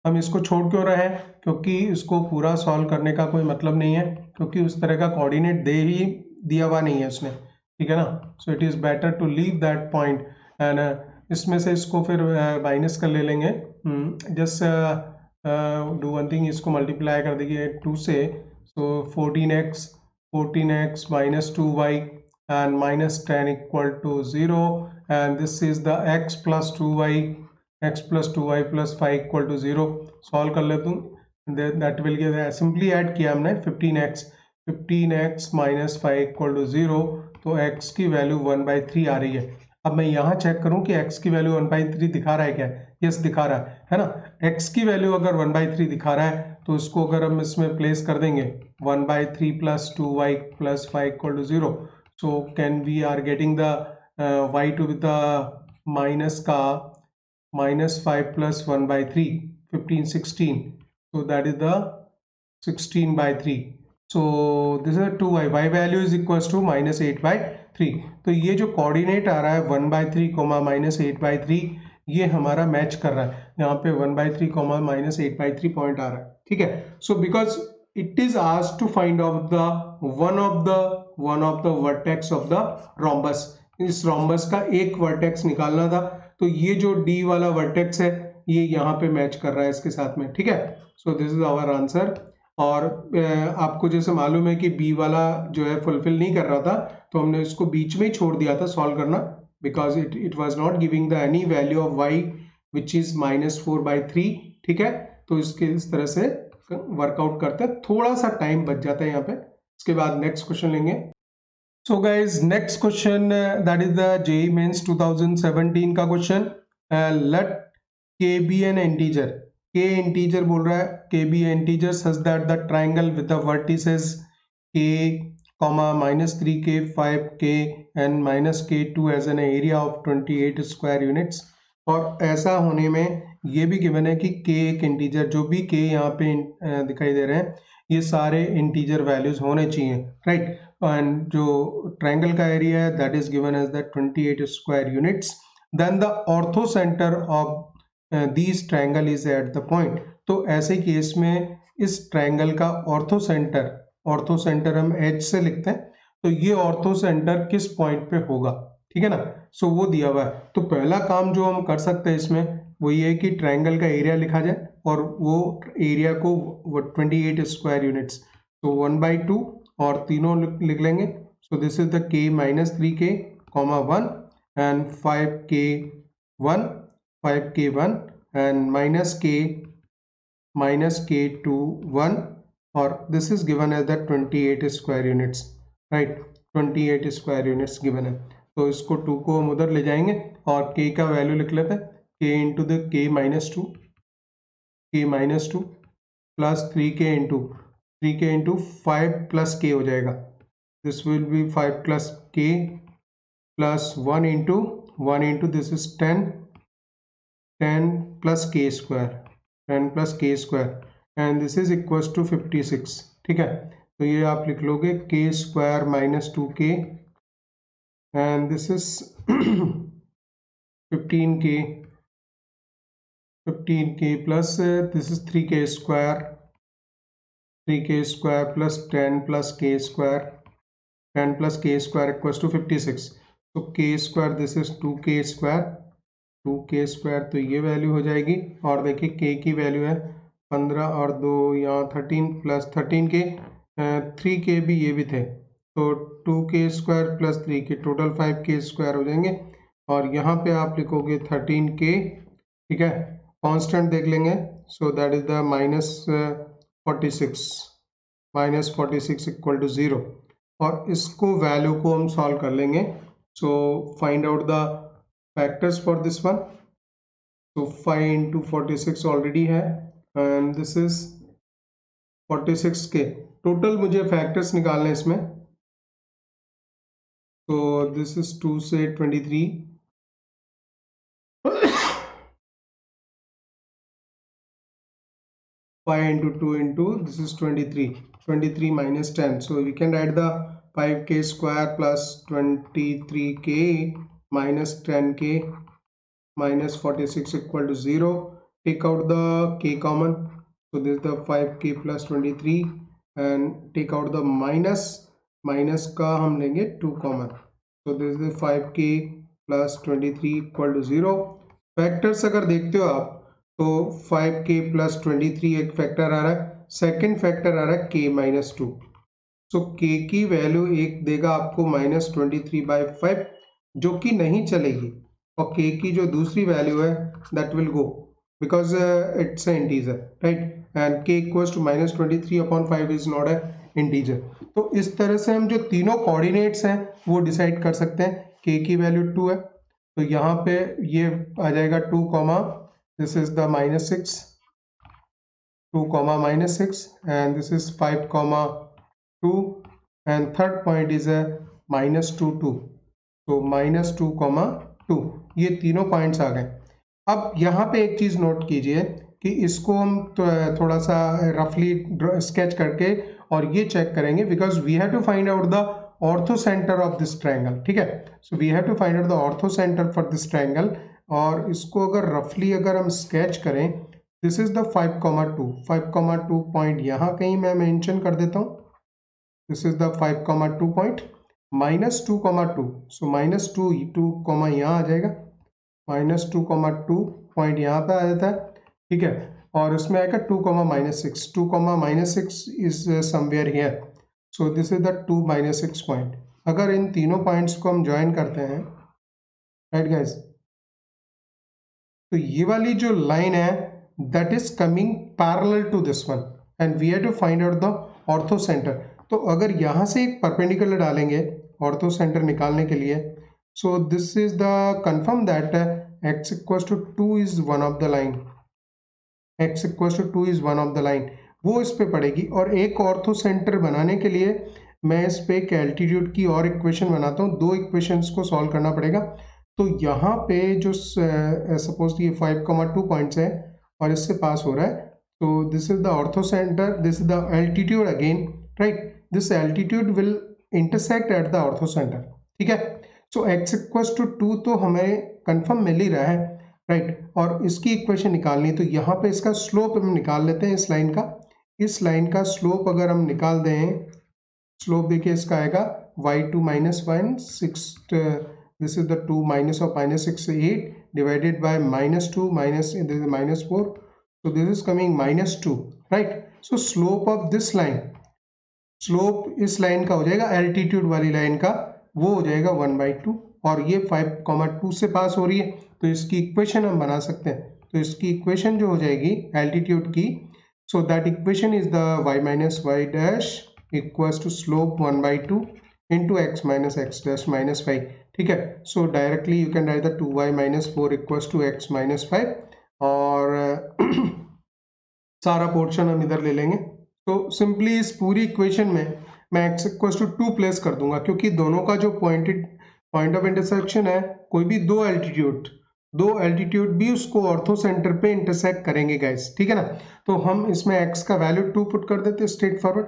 हम इसको छोड़ क्यों रहे हैं, क्योंकि इसको पूरा सॉल्व करने का कोई मतलब नहीं है, क्योंकि उस तरह का कोऑर्डिनेट दे ही दिया हुआ नहीं है उसने, ठीक है ना। So it is better to leave that point, and इसमें से इसको फिर माइनस कर ले लेंगे, जस्ट डू वन थिंग, इसको मल्टीप्लाई कर देंगे 2 से, so 14x minus 2y and minus 10 equal to 0, and this is the x plus 2y plus 5 equal to 0। Solve कर ले तुम, that will give, simply add किया हमने 15x माइनस 5 इक्वल टू 0, तो x की वैल्यू 1/3 आ रही है। अब मैं यहाँ चेक करूँ कि x की वैल्यू 1/3 दिखा रहा है क्या, यस दिखा रहा है ना। x की वैल्यू अगर 1/3 दिखा रहा है, तो इसको अगर हम इसमें प्लेस कर देंगे 1/3 plus 2y plus 5 equal to 0, so can we are getting the y to with the minus का -5 plus 1/3, 15, 16, so that is the 16/3, so this is a 2y, y value is equals to -8/3। तो ये जो coordinate आ रहा है 1/3 -8/3, ये हमारा match कर रहा है, यहाँ पे 1/3 -8/3 पॉइंट आ रहा है, ठीक है। So because it is asked to find out the one of the vertex of the rhombus, इस रोम्बस का एक वर्टेक्स निकालना था, तो ये जो D वाला वर्टेक्स है ये यहाँ पे मैच कर रहा है इसके साथ में, ठीक है। So this is our answer. और आपको जैसे मालूम है कि B वाला जो है फुलफिल नहीं कर रहा था, तो हमने इसको बीच में ही छोड़ दिया था सॉल्व करना, because it was not giving the any value of y which is -4/3, ठीक है। तो इसके इस तरह से वर्कआउट करते हैं, थोड़ा सा टाइम बच जाता है यहाँ पे। इसके बाद नेक्स्ट क्वेश्चन लेंगे। So guys, next question, that is the JEE Mains 2017 का question. Let k be an integer, k integer बोल रहा है, k be an integer such that the triangle with the vertices k, -3k, 5k and -k2 has an area of 28 square units। और ऐसा होने में ये भी गिवन है कि k एक इंटीजर, जो भी k यहाँ पे दिखाई दे रहे हैं, ये सारे इंटीजर वैल्यूज होने चाहिए, राइट। एंड जो ट्रायंगल का एरिया है that is given as the 28 square units, then the orthocenter of this triangle is at the point. तो ऐसे केस में इस ट्रायंगल का ऑर्थो सेंटर हम H से लिखते हैं, तो ये ऑर्थो सेंटर किस पॉइंट पे होगा, ठीक है ना। सो वो दिया हुआ है, तो पहला काम जो हम कर सकते हैं इसमें वो ये है कि ट्रायंगल का एरिया लिखा जाए, और वो एरिया को 28 स्क्वायर यूनिट्स, तो 1/2 और तीनों लिख लेंगे। So this is the k -3k, 1 and 5k1 and -k2 1, और this is given as the 28 square units, right. 28 square units given है, तो इसको 2 को हम उधर ले जाएंगे और k का वैल्यू लिख लेते हैं, k into the k -2 plus 3k into 5 plus k हो जाएगा, this will be 5 plus k plus 1 into this is 10 plus k square and this is equals to 56, ठीक है। तो ये आप लिख लोगे k square -2k and this is 15k plus this is 3k square plus 10 plus k square, 10 plus k square equals to 56। तो k square this is 2k square, तो ये वैल्यू हो जाएगी। और देखिए k की वैल्यू है 15 और 2 यहाँ 13 प्लस 13k, 3k भी ये भी थे, तो 2k square plus 3k total 5k square हो जाएंगे। और यहाँ पे आप लिखोगे 13k, ठीक है। कांस्टेंट देख लेंगे, so that is the -46, minus 46 equal to 0, और इसको वैल्यू को हम सॉल्व कर लेंगे. So find out the factors for this one. तो 5 इंटू 46 ऑलरेडी है, एंड दिस इज 46 के टोटल मुझे फैक्टर्स निकालने हैं इसमें. तो दिस इज 2 से 23, 5 into 2 into this is 23 minus 10, so we can write the 5k square plus 23k minus 10k minus 46 equal to 0. Take out the k common, so this is the 5k plus 23, and take out the minus का हम लेंगे 2 common, so this is the 5k plus 23 equal to 0. Factors अगर देखते हो आप तो 5k plus 23 एक factor आ रहा है, सेकेंड फैक्टर आ रहा है k माइनस 2. सो k की वैल्यू एक देगा आपको माइनस 23/5, जो कि नहीं चलेगी, और k की जो दूसरी वैल्यू है that will go because it's a integer, right, and k equals to minus 23/5 is not a integer. तो इस तरह से हम जो तीनों कोऑर्डिनेट्स हैं वो डिसाइड कर सकते हैं. k की वैल्यू 2 है, तो यहाँ पे ये आ जाएगा 2 comma, this is the minus 6, 2 comma minus 6, and this is 5 comma 2, and third point is a minus 2 2, so minus 2 comma 2. ये तीनों पॉइंट्स आ गए. अब यहाँ पे एक चीज नोट कीजिए कि इसको हम थोड़ा सा रफली स्केच करके और ये चेक करेंगे, because we have to find out the orthocenter of this triangle. ठीक है, so we have to find out the orthocenter for this triangle. और इसको अगर रफली अगर हम स्केच करें, दिस इज द 5,2 पॉइंट यहाँ कहीं मैं मेंशन कर देता हूँ. This is the 5,2 point, minus 2,2, so minus 2 यहाँ आ जाएगा, माइनस 2,2 पॉइंट यहाँ पे आ जाता है. ठीक है, और इसमें आएगा 2,-6, 2,-6 is somewhere here, so this is the 2-6 point. अगर इन तीनों पॉइंट्स को हम ज्वाइन करते हैं, राइट गाइस, तो ये वाली जो लाइन है that is coming parallel to this one, and we have to find out the orthocenter. तो अगर यहाँ से एक परपेंडिकुलर डालेंगे ऑर्थो सेंटर निकालने के लिए, so this is the confirm that x equals to 2 is one of the line, x equals to 2 is one of the line, वो इस पे पड़ेगी. और एक ऑर्थो सेंटर बनाने के लिए मैं इस पे एक एल्टीट्यूड की और इक्वेशन बनाता हूँ. दो इक्वेशंस को सॉल्व करना पड़ेगा. तो यहाँ पे जो सपोज ये 5,2 पॉइंट्स है और इससे पास हो रहा है, तो this is the ortho centre, this is the altitude again, right, this altitude will intersect at the ortho centre. ठीक है, सो x इक्वल्स टू 2 तो हमें कंफर्म मिल ही रहा है, राइट, और इसकी इक्वेशन निकालनी, तो यहाँ पे इसका स्लोप हम निकाल लेते हैं. इस लाइन का, इस लाइन का स्लोप अगर हम निकाल दें, स्लोप देखिए इसका आएगा y2 minus 1 6, this is the 2 minus of minus 6 8 divided by minus 2 minus, this is minus 4, so this is coming minus 2, right. So slope of this line, slope इस लाइन का हो जाएगा एल्टीट्यूड वाली लाइन का, वो हो जाएगा 1/2, और ये 5,2 से पास हो रही है, तो इसकी इक्वेशन हम बना सकते हैं. तो इसकी इक्वेशन जो हो जाएगी एल्टीट्यूड की, so that equation is the y minus y dash equals to slope 1/2 into x minus x dash minus 5. ठीक है, सो directly you can write the 2y minus 4 equals to x minus 5, और सारा portion हम इधर ले लेंगे. तो सिंपली इस पूरी इक्वेशन में मैं x इक्वल्स टू 2 प्लेस कर दूंगा, क्योंकि दोनों का जो पॉइंट ऑफ इंटरसेक्शन है, कोई भी दो एल्टीट्यूड भी उसको ऑर्थो सेंटर पे इंटरसेक्ट करेंगे गाइस. ठीक है ना, तो हम इसमें x का वैल्यू 2 पुट कर देते हैं straight forward.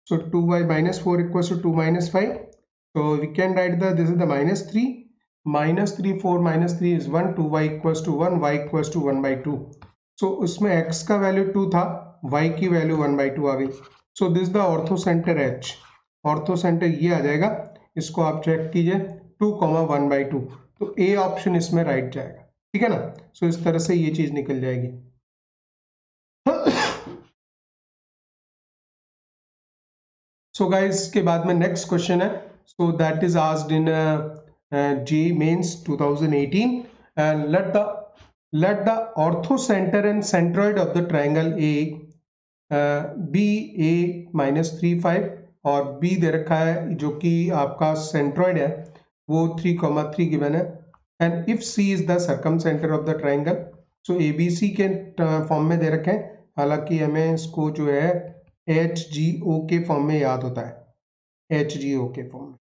So 2y minus 4 equals to 2 minus 5, so we can write the, this is the minus 3, 4 minus 3 is 1, 2y equals to 1, y equals to 1/2. so उसमें x का वैल्यू 2 था, y की value 1/2 आ गई. so this is the ortho centre h, ortho centre ये आ जाएगा, इसको आप check कीजिए 2, 1/2, तो a ऑप्शन इसमें राइट जाएगा. ठीक है ना, सो इस तरह से ये चीज निकल जाएगी. सो गाइस के बाद में नेक्स्ट क्वेश्चन है, so that is asked in JEE Mains 2018, and let the ortho center and centroid of the triangle A B A -3,5 और बी दे रखा है जो कि आपका सेंट्रॉइड है वो 3,3 गिवन है। And if C is the circumcenter of the triangle, so A B C के फॉर्म में दे रखे हैं, हालांकि हमें इसको जो है एच जी ओ के फॉर्म में याद होता है, एच जी ओ के फॉर्म में,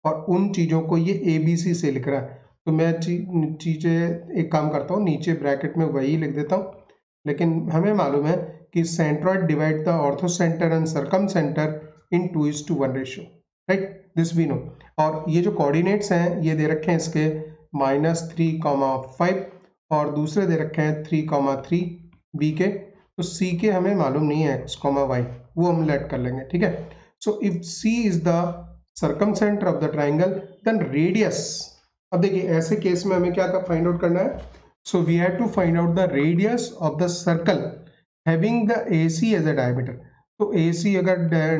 और उन चीज़ों को ये ए बी सी से लिख रहा है। तो मैं चीज़ें एक काम करता हूँ, नीचे ब्रैकेट में वही लिख देता हूँ, लेकिन हमें मालूम है कि centroid divide the orthocenter and circumcenter in 2:1 ratio, right, this we know. और ये जो कोऑर्डिनेट्स हैं ये दे रखे हैं इसके -3,5 और दूसरे दे रखे हैं 3,3 बी के। तो सी के हमें मालूम नहीं है x, y, वो हम लेट कर लेंगे, ठीक है। So if C is the circumcenter of the triangle, then radius, अब देखिए ऐसे केस में हमें क्या फाइंड आउट करना है, so we have to find out the radius of the circle having the AC as a diameter. तो AC अगर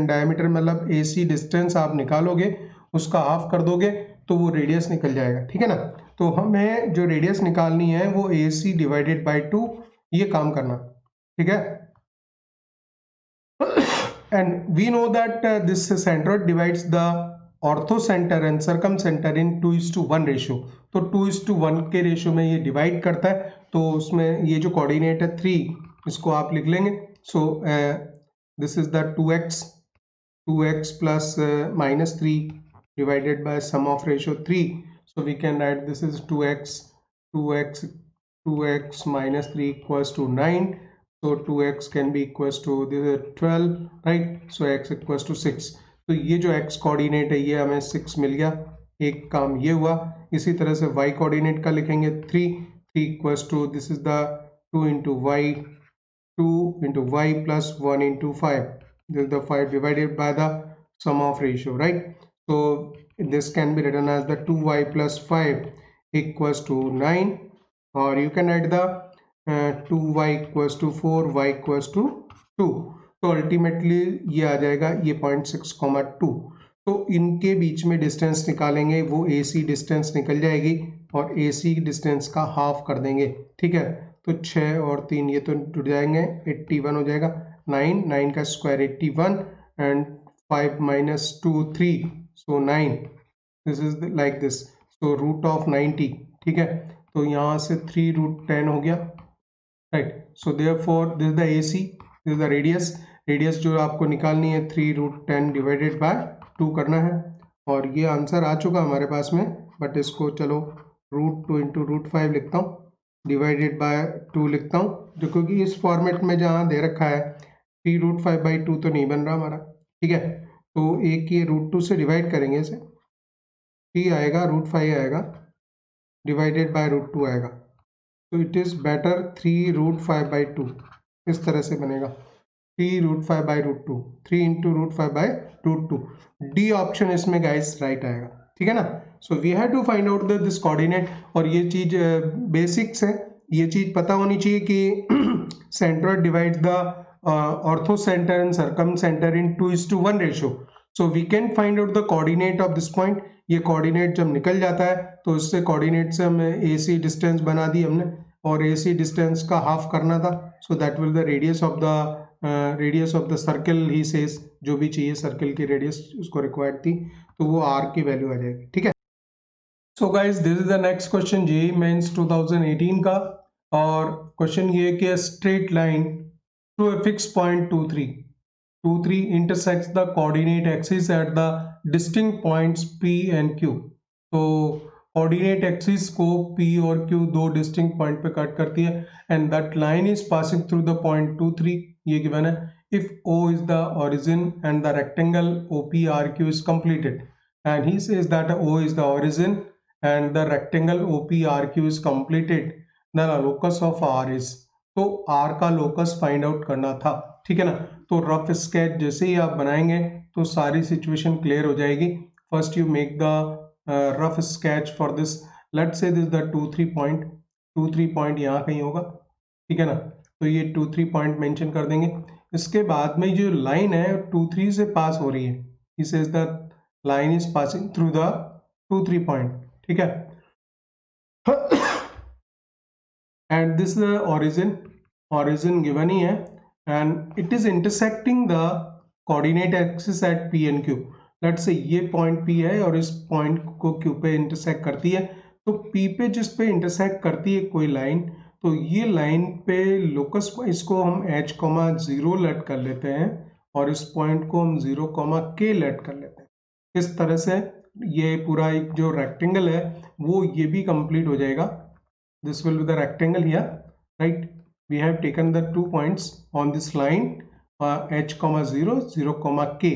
डायमीटर मतलब AC डिस्टेंस आप निकालोगे उसका हाफ कर दोगे तो वो रेडियस निकल जाएगा, ठीक है ना। तो हमें जो रेडियस निकालनी है वो AC डिवाइडेड बाई 2, ये काम करना, ठीक है। And we know that this centroid divides the orthocenter and circumcenter in 2:1 ratio. तो 2:1 के रेशियो में ये डिवाइड करता है, तो उसमें ये जो कोऑर्डिनेट है 3, इसको आप लिख लेंगे। So this is the 2x plus -3 divided by sum of ratio 3. So we can write this is 2x minus 3 equals to 9. So 2x can be equals to this is 12, right? So x equals to 6. तो ये जो x coordinate है ये हमें 6 मिल गया, एक काम ये हुआ। इसी तरह से y कोऑर्डिनेट का लिखेंगे 3 equals to this is the 2 into y plus 1 into 5. This is the 5 divided by the sum of ratio, right? So this can be written as the 2y plus 5 equals to 9, or you can write the 2y equals to 4, y equals to 2. तो ultimately ये आ जाएगा ये 0.6,2। तो इनके बीच में distance निकालेंगे, वो AC distance निकल जाएगी और AC डिस्टेंस का हाफ कर देंगे, ठीक है। तो 6 और 3 ये तो जुड़ जाएंगे, 81 हो जाएगा। 9 का square 81 and 5 minus 2 3, so 9, this is like this, so root of 90, ठीक है। तो यहाँ से 3 root 10 हो गया, right. So therefore this is the AC, this is the radius जो आपको निकालनी है 3 root 10 डिवाइडेड बाय 2 करना है, और ये आंसर आ चुका हमारे पास में। बट इसको चलो √2 into √5 लिखता हूँ, डिवाइडेड बाय 2 लिखता हूँ, जो क्योंकि इस फॉर्मेट में जहाँ दे रखा है 3 √5/2 तो नहीं बन रहा हमारा, ठीक है। तो एक ये √2 से डिवाइड करेंगे, इसे 3 आएगा, √5 आएगा, डिवाइडेड बाय √2 आएगा। तो इट इज़ बेटर 3 √5/2, इस तरह से बनेगा 3 √5/2, 3 into √5/2। डी ऑप्शन इसमें गाइस राइट आएगा, ठीक है ना। So we have to find out this coordinate, और ये चीज बेसिक्स है, ये चीज पता होनी चाहिए कि centroid divide the orthocenter and circumcenter in 2:1 ratio. So we can find out the coordinate of this point. ये कोऑर्डिनेट जब निकल जाता है तो इससे कोऑर्डिनेट से हमें AC डिस्टेंस बना दी हमने, और AC डिस्टेंस का हाफ करना था। So that will the radius of the circle he says, जो भी चाहिए सर्कल की रेडियस उसको रिक्वायर्ड थी, तो वो r की वैल्यू आ जाएगी, ठीक है। So guys this is the next question JEE Mains 2018 का, और क्वेश्चन ये है कि straight line through a fix point 2 3 intersects the coordinate axis at the distinct points P and Q। तो कोऑर्डिनेट एक्सिस को P और Q दो distinct point पे कट करती है, and that line is passing through the point 2 3, ये given है। If O is the origin and the rectangle OPRQ is completed, and he says that O is the origin and the rectangle OPRQ is completed, then the locus of R is, तो R का locus find out करना था, ठीक है ना। तो rough sketch जैसे ही आप बनाएंगे तो सारी सिचुएशन क्लियर हो जाएगी। First you make the rough sketch for this, let's say this the 2 3 point यहाँ कहीं होगा, ठीक है ना। तो ये 2 3 पॉइंट मेंशन कर देंगे। इसके बाद में जो लाइन है 2 3 से पास हो रही है, he says the line is passing through the 2 3 point, ठीक है। एंड दिस ऑरिजिन गिवन ही है, and it is intersecting the coordinate axis at P and Q. Let's say ये पॉइंट P है और इस पॉइंट को Q पे इंटरसेक्ट करती है, तो P पे जिस पे इंटरसेक्ट करती है कोई लाइन, तो ये लाइन पे लोकस इसको हम h, 0 लेट कर लेते हैं और इस पॉइंट को हम 0, k लेट कर लेते हैं। इस तरह से ये पूरा एक जो रेक्टेंगल है वो ये भी कंप्लीट हो जाएगा। This will be the rectangle here, right. We have taken the 2 points on this line h, 0, 0, k।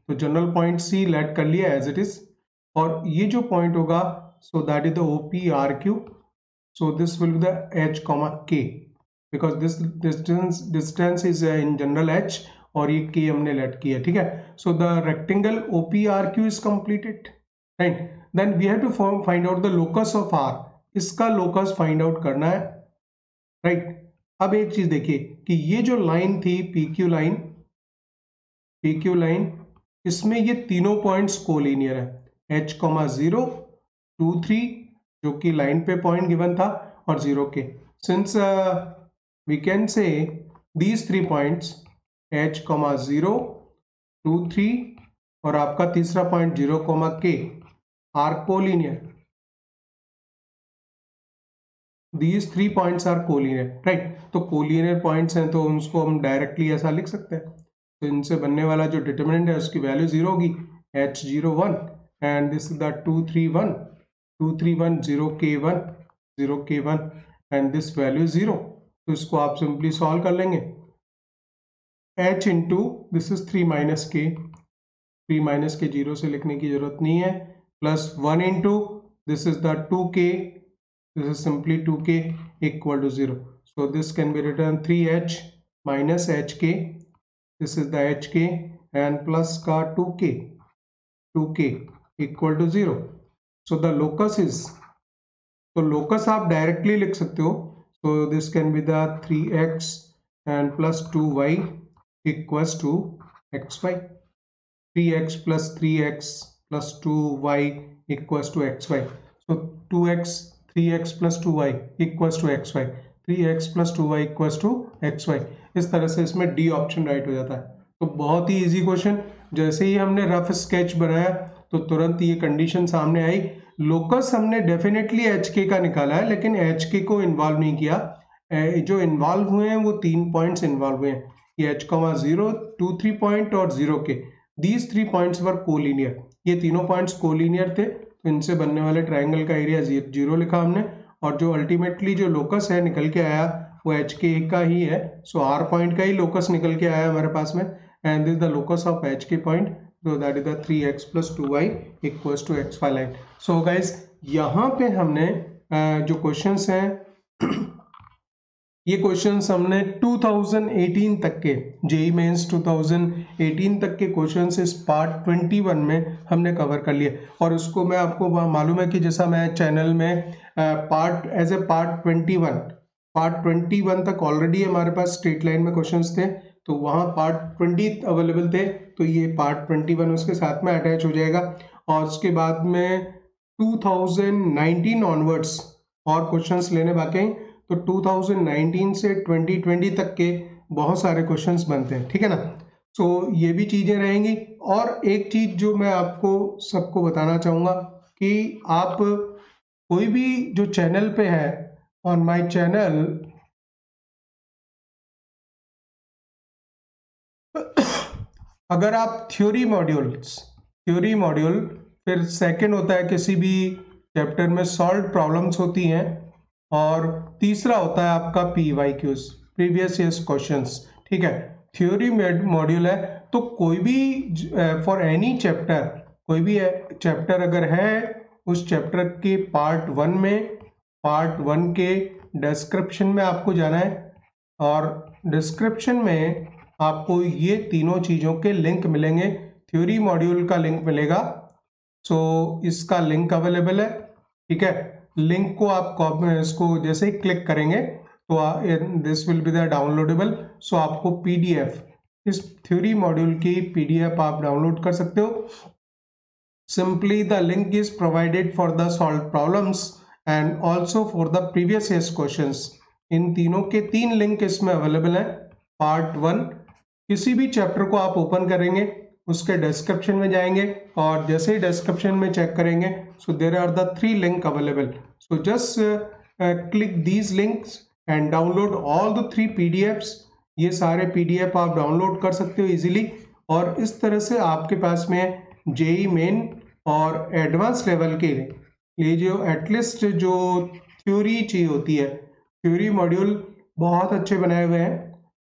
तो जनरल पॉइंट C लेट कर लिया एज इट इज, और ये जो पॉइंट होगा सो that is the OP RQ, so this will be the h, k because this distance is in general h और ये k हमने लेट किया, ठीक है। so the rectangle OPRQ is completed, right। then we have to find out the locus of R, इसका locus find out करना है, right। अब एक चीज देखिए कि ये जो लाइन थी PQ लाइन, इसमें ये तीनों पॉइंट्स कोलिनियर है, h, 0, 2, 3 जो कि लाइन पे पॉइंट गिवन था और 0 के। Since we can say these 3 points h, 0, 2, 3 और आपका तीसरा point 0, k are collinear. These 3 points are collinear, right। तो कोलिनियर पॉइंट्स हैं तो उसको हम डायरेक्टली ऐसा लिख सकते हैं। तो इनसे बनने वाला जो डिटर्मिनेंट है उसकी वैल्यू 0 होगी, h, 0, 1 and this is the 2, 3, 1, 2, 3, 1, 0, k, 1, 0, k, 1 and this value 0। तो इसको आप सिंपली सॉल्व कर लेंगे, h into this is 3 minus के, 3 माइनस के 0 से लिखने की जरूरत नहीं है, plus 1 into this is the 2k, this is simply 2k equal to 0, so this can be written 3h minus hk, this is the hk and plus का 2k equal to 0, so the locus is, तो locus आप directly लिख सकते हो, so this can be the 3x and plus 2y equals to xy, 3x plus 3x plus 2y equals to xy, so 2x 3x plus 2y equals to xy, 3x plus 2y equals to xy। इस तरह से इसमें D option right हो जाता है। तो बहुत ही easy question, जैसे ही हमने रफ स्केच बनाया तो तुरंत ये कंडीशन सामने आई। लोकस हमने डेफिनेटली HK का निकाला है, लेकिन HK को इन्वॉल्व नहीं किया। जो इन्वॉल्व हुए हैं वो 3 पॉइंट्स इन्वॉल्व हुए हैं, ये h, 0, 2, 3 पॉइंट और 0 के। दीज 3 पॉइंट्स वर कोलिनियर, ये तीनों पॉइंट्स कोलिनियर थे, तो इनसे बनने वाले ट्रायंगल का एरिया 0 लिखा हमने, और जो अल्टीमेटली जो लोकस है निकल के आया वो HK का ही है, सो R पॉइंट का ही लोकस निकल के आया हमारे पास में, and this the locus of HK point, so that is the 3x plus 2y equals to xy line। so guys यहाँ पे हमने जो क्वेश्चंस हैं ये क्वेश्चंस हमने 2018 तक के जेईई मेंस 2018 तक के क्वेश्चंस इस पार्ट 21 में हमने कवर कर लिए। और उसको मैं आपको मालूम है कि जैसा मैं चैनल में पार्ट 21 तक ऑलरेडी हमारे पास स्ट्रेट लाइन में क्वेश्चंस थे, तो वहाँ पार्ट 20 अवेलेबल थे, तो ये पार्ट 21 उसके साथ में अटैच हो जाएगा। और उसके बाद में 2019 ऑनवर्ड्स और क्वेश्चंस लेने बाकी हैं, तो 2019 से 2020 तक के बहुत सारे क्वेश्चंस बनते हैं, ठीक है ना। सो ये भी चीज़ें रहेंगी। और एक चीज़ जो मैं आपको सबको बताना चाहूँगा कि आप कोई भी जो चैनल पे है, ऑन माय चैनल अगर आप थ्योरी मॉड्यूल फिर सेकंड होता है किसी भी चैप्टर में सॉल्व प्रॉब्लम्स होती हैं, और तीसरा होता है आपका PYQs, प्रीवियस ईयर्स क्वेश्चंस, ठीक है। थ्योरी मॉड्यूल है तो कोई भी फॉर एनी चैप्टर, कोई भी चैप्टर अगर है उस चैप्टर के पार्ट 1 के डिस्क्रिप्शन में आपको जाना है, और डिस्क्रिप्शन में आपको ये तीनों चीज़ों के लिंक मिलेंगे। थ्योरी मॉड्यूल का लिंक मिलेगा, सो इसका लिंक अवेलेबल है, ठीक है। लिंक को आप इसको जैसे ही क्लिक करेंगे तो this will be the downloadable, so आपको PDF, इस थ्योरी मॉड्यूल की PDF आप डाउनलोड कर सकते हो। Simply the link is provided for the solve problems and also for the previous years questions. इन तीनों के 3 लिंक इसमें अवेलेबल हैं, पार्ट 1। किसी भी चैप्टर को आप ओपन करेंगे, उसके डिस्क्रिप्शन में जाएंगे और जैसे ही डिस्क्रिप्शन में चेक करेंगे, so there are the 3 link available. So just click these links and download all the 3 PDFs। ये सारे PDF आप डाउनलोड कर सकते हो इजीली, और इस तरह से आपके पास में JEE मेन और एडवांस लेवल के लिए जो एटलीस्ट जो थ्योरी चाहिए होती है, थ्योरी मॉड्यूल बहुत अच्छे बनाए हुए हैं,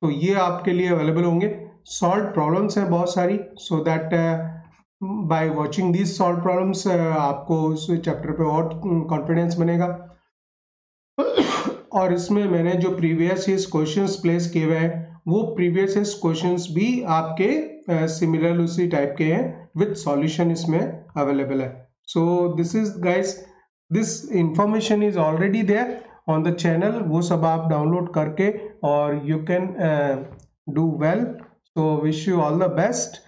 तो ये आपके लिए अवेलेबल होंगे। सॉल्व प्रॉब्लम्स हैं बहुत सारी, so that by watching these solve problems आपको उस चैप्टर पे और कॉन्फिडेंस बनेगा। और इसमें मैंने जो प्रीवियस ईयर्स क्वेश्चंस प्लेस किए हुए हैं, वो प्रीवियस ईयर्स क्वेश्चंस भी आपके सिमिलर उसी टाइप के हैं विद सॉल्यूशन इसमें अवेलेबल है। So this is guys, this information is already there on the channel, वो सब आप डाउनलोड करके और you can do well. So wish you all the best.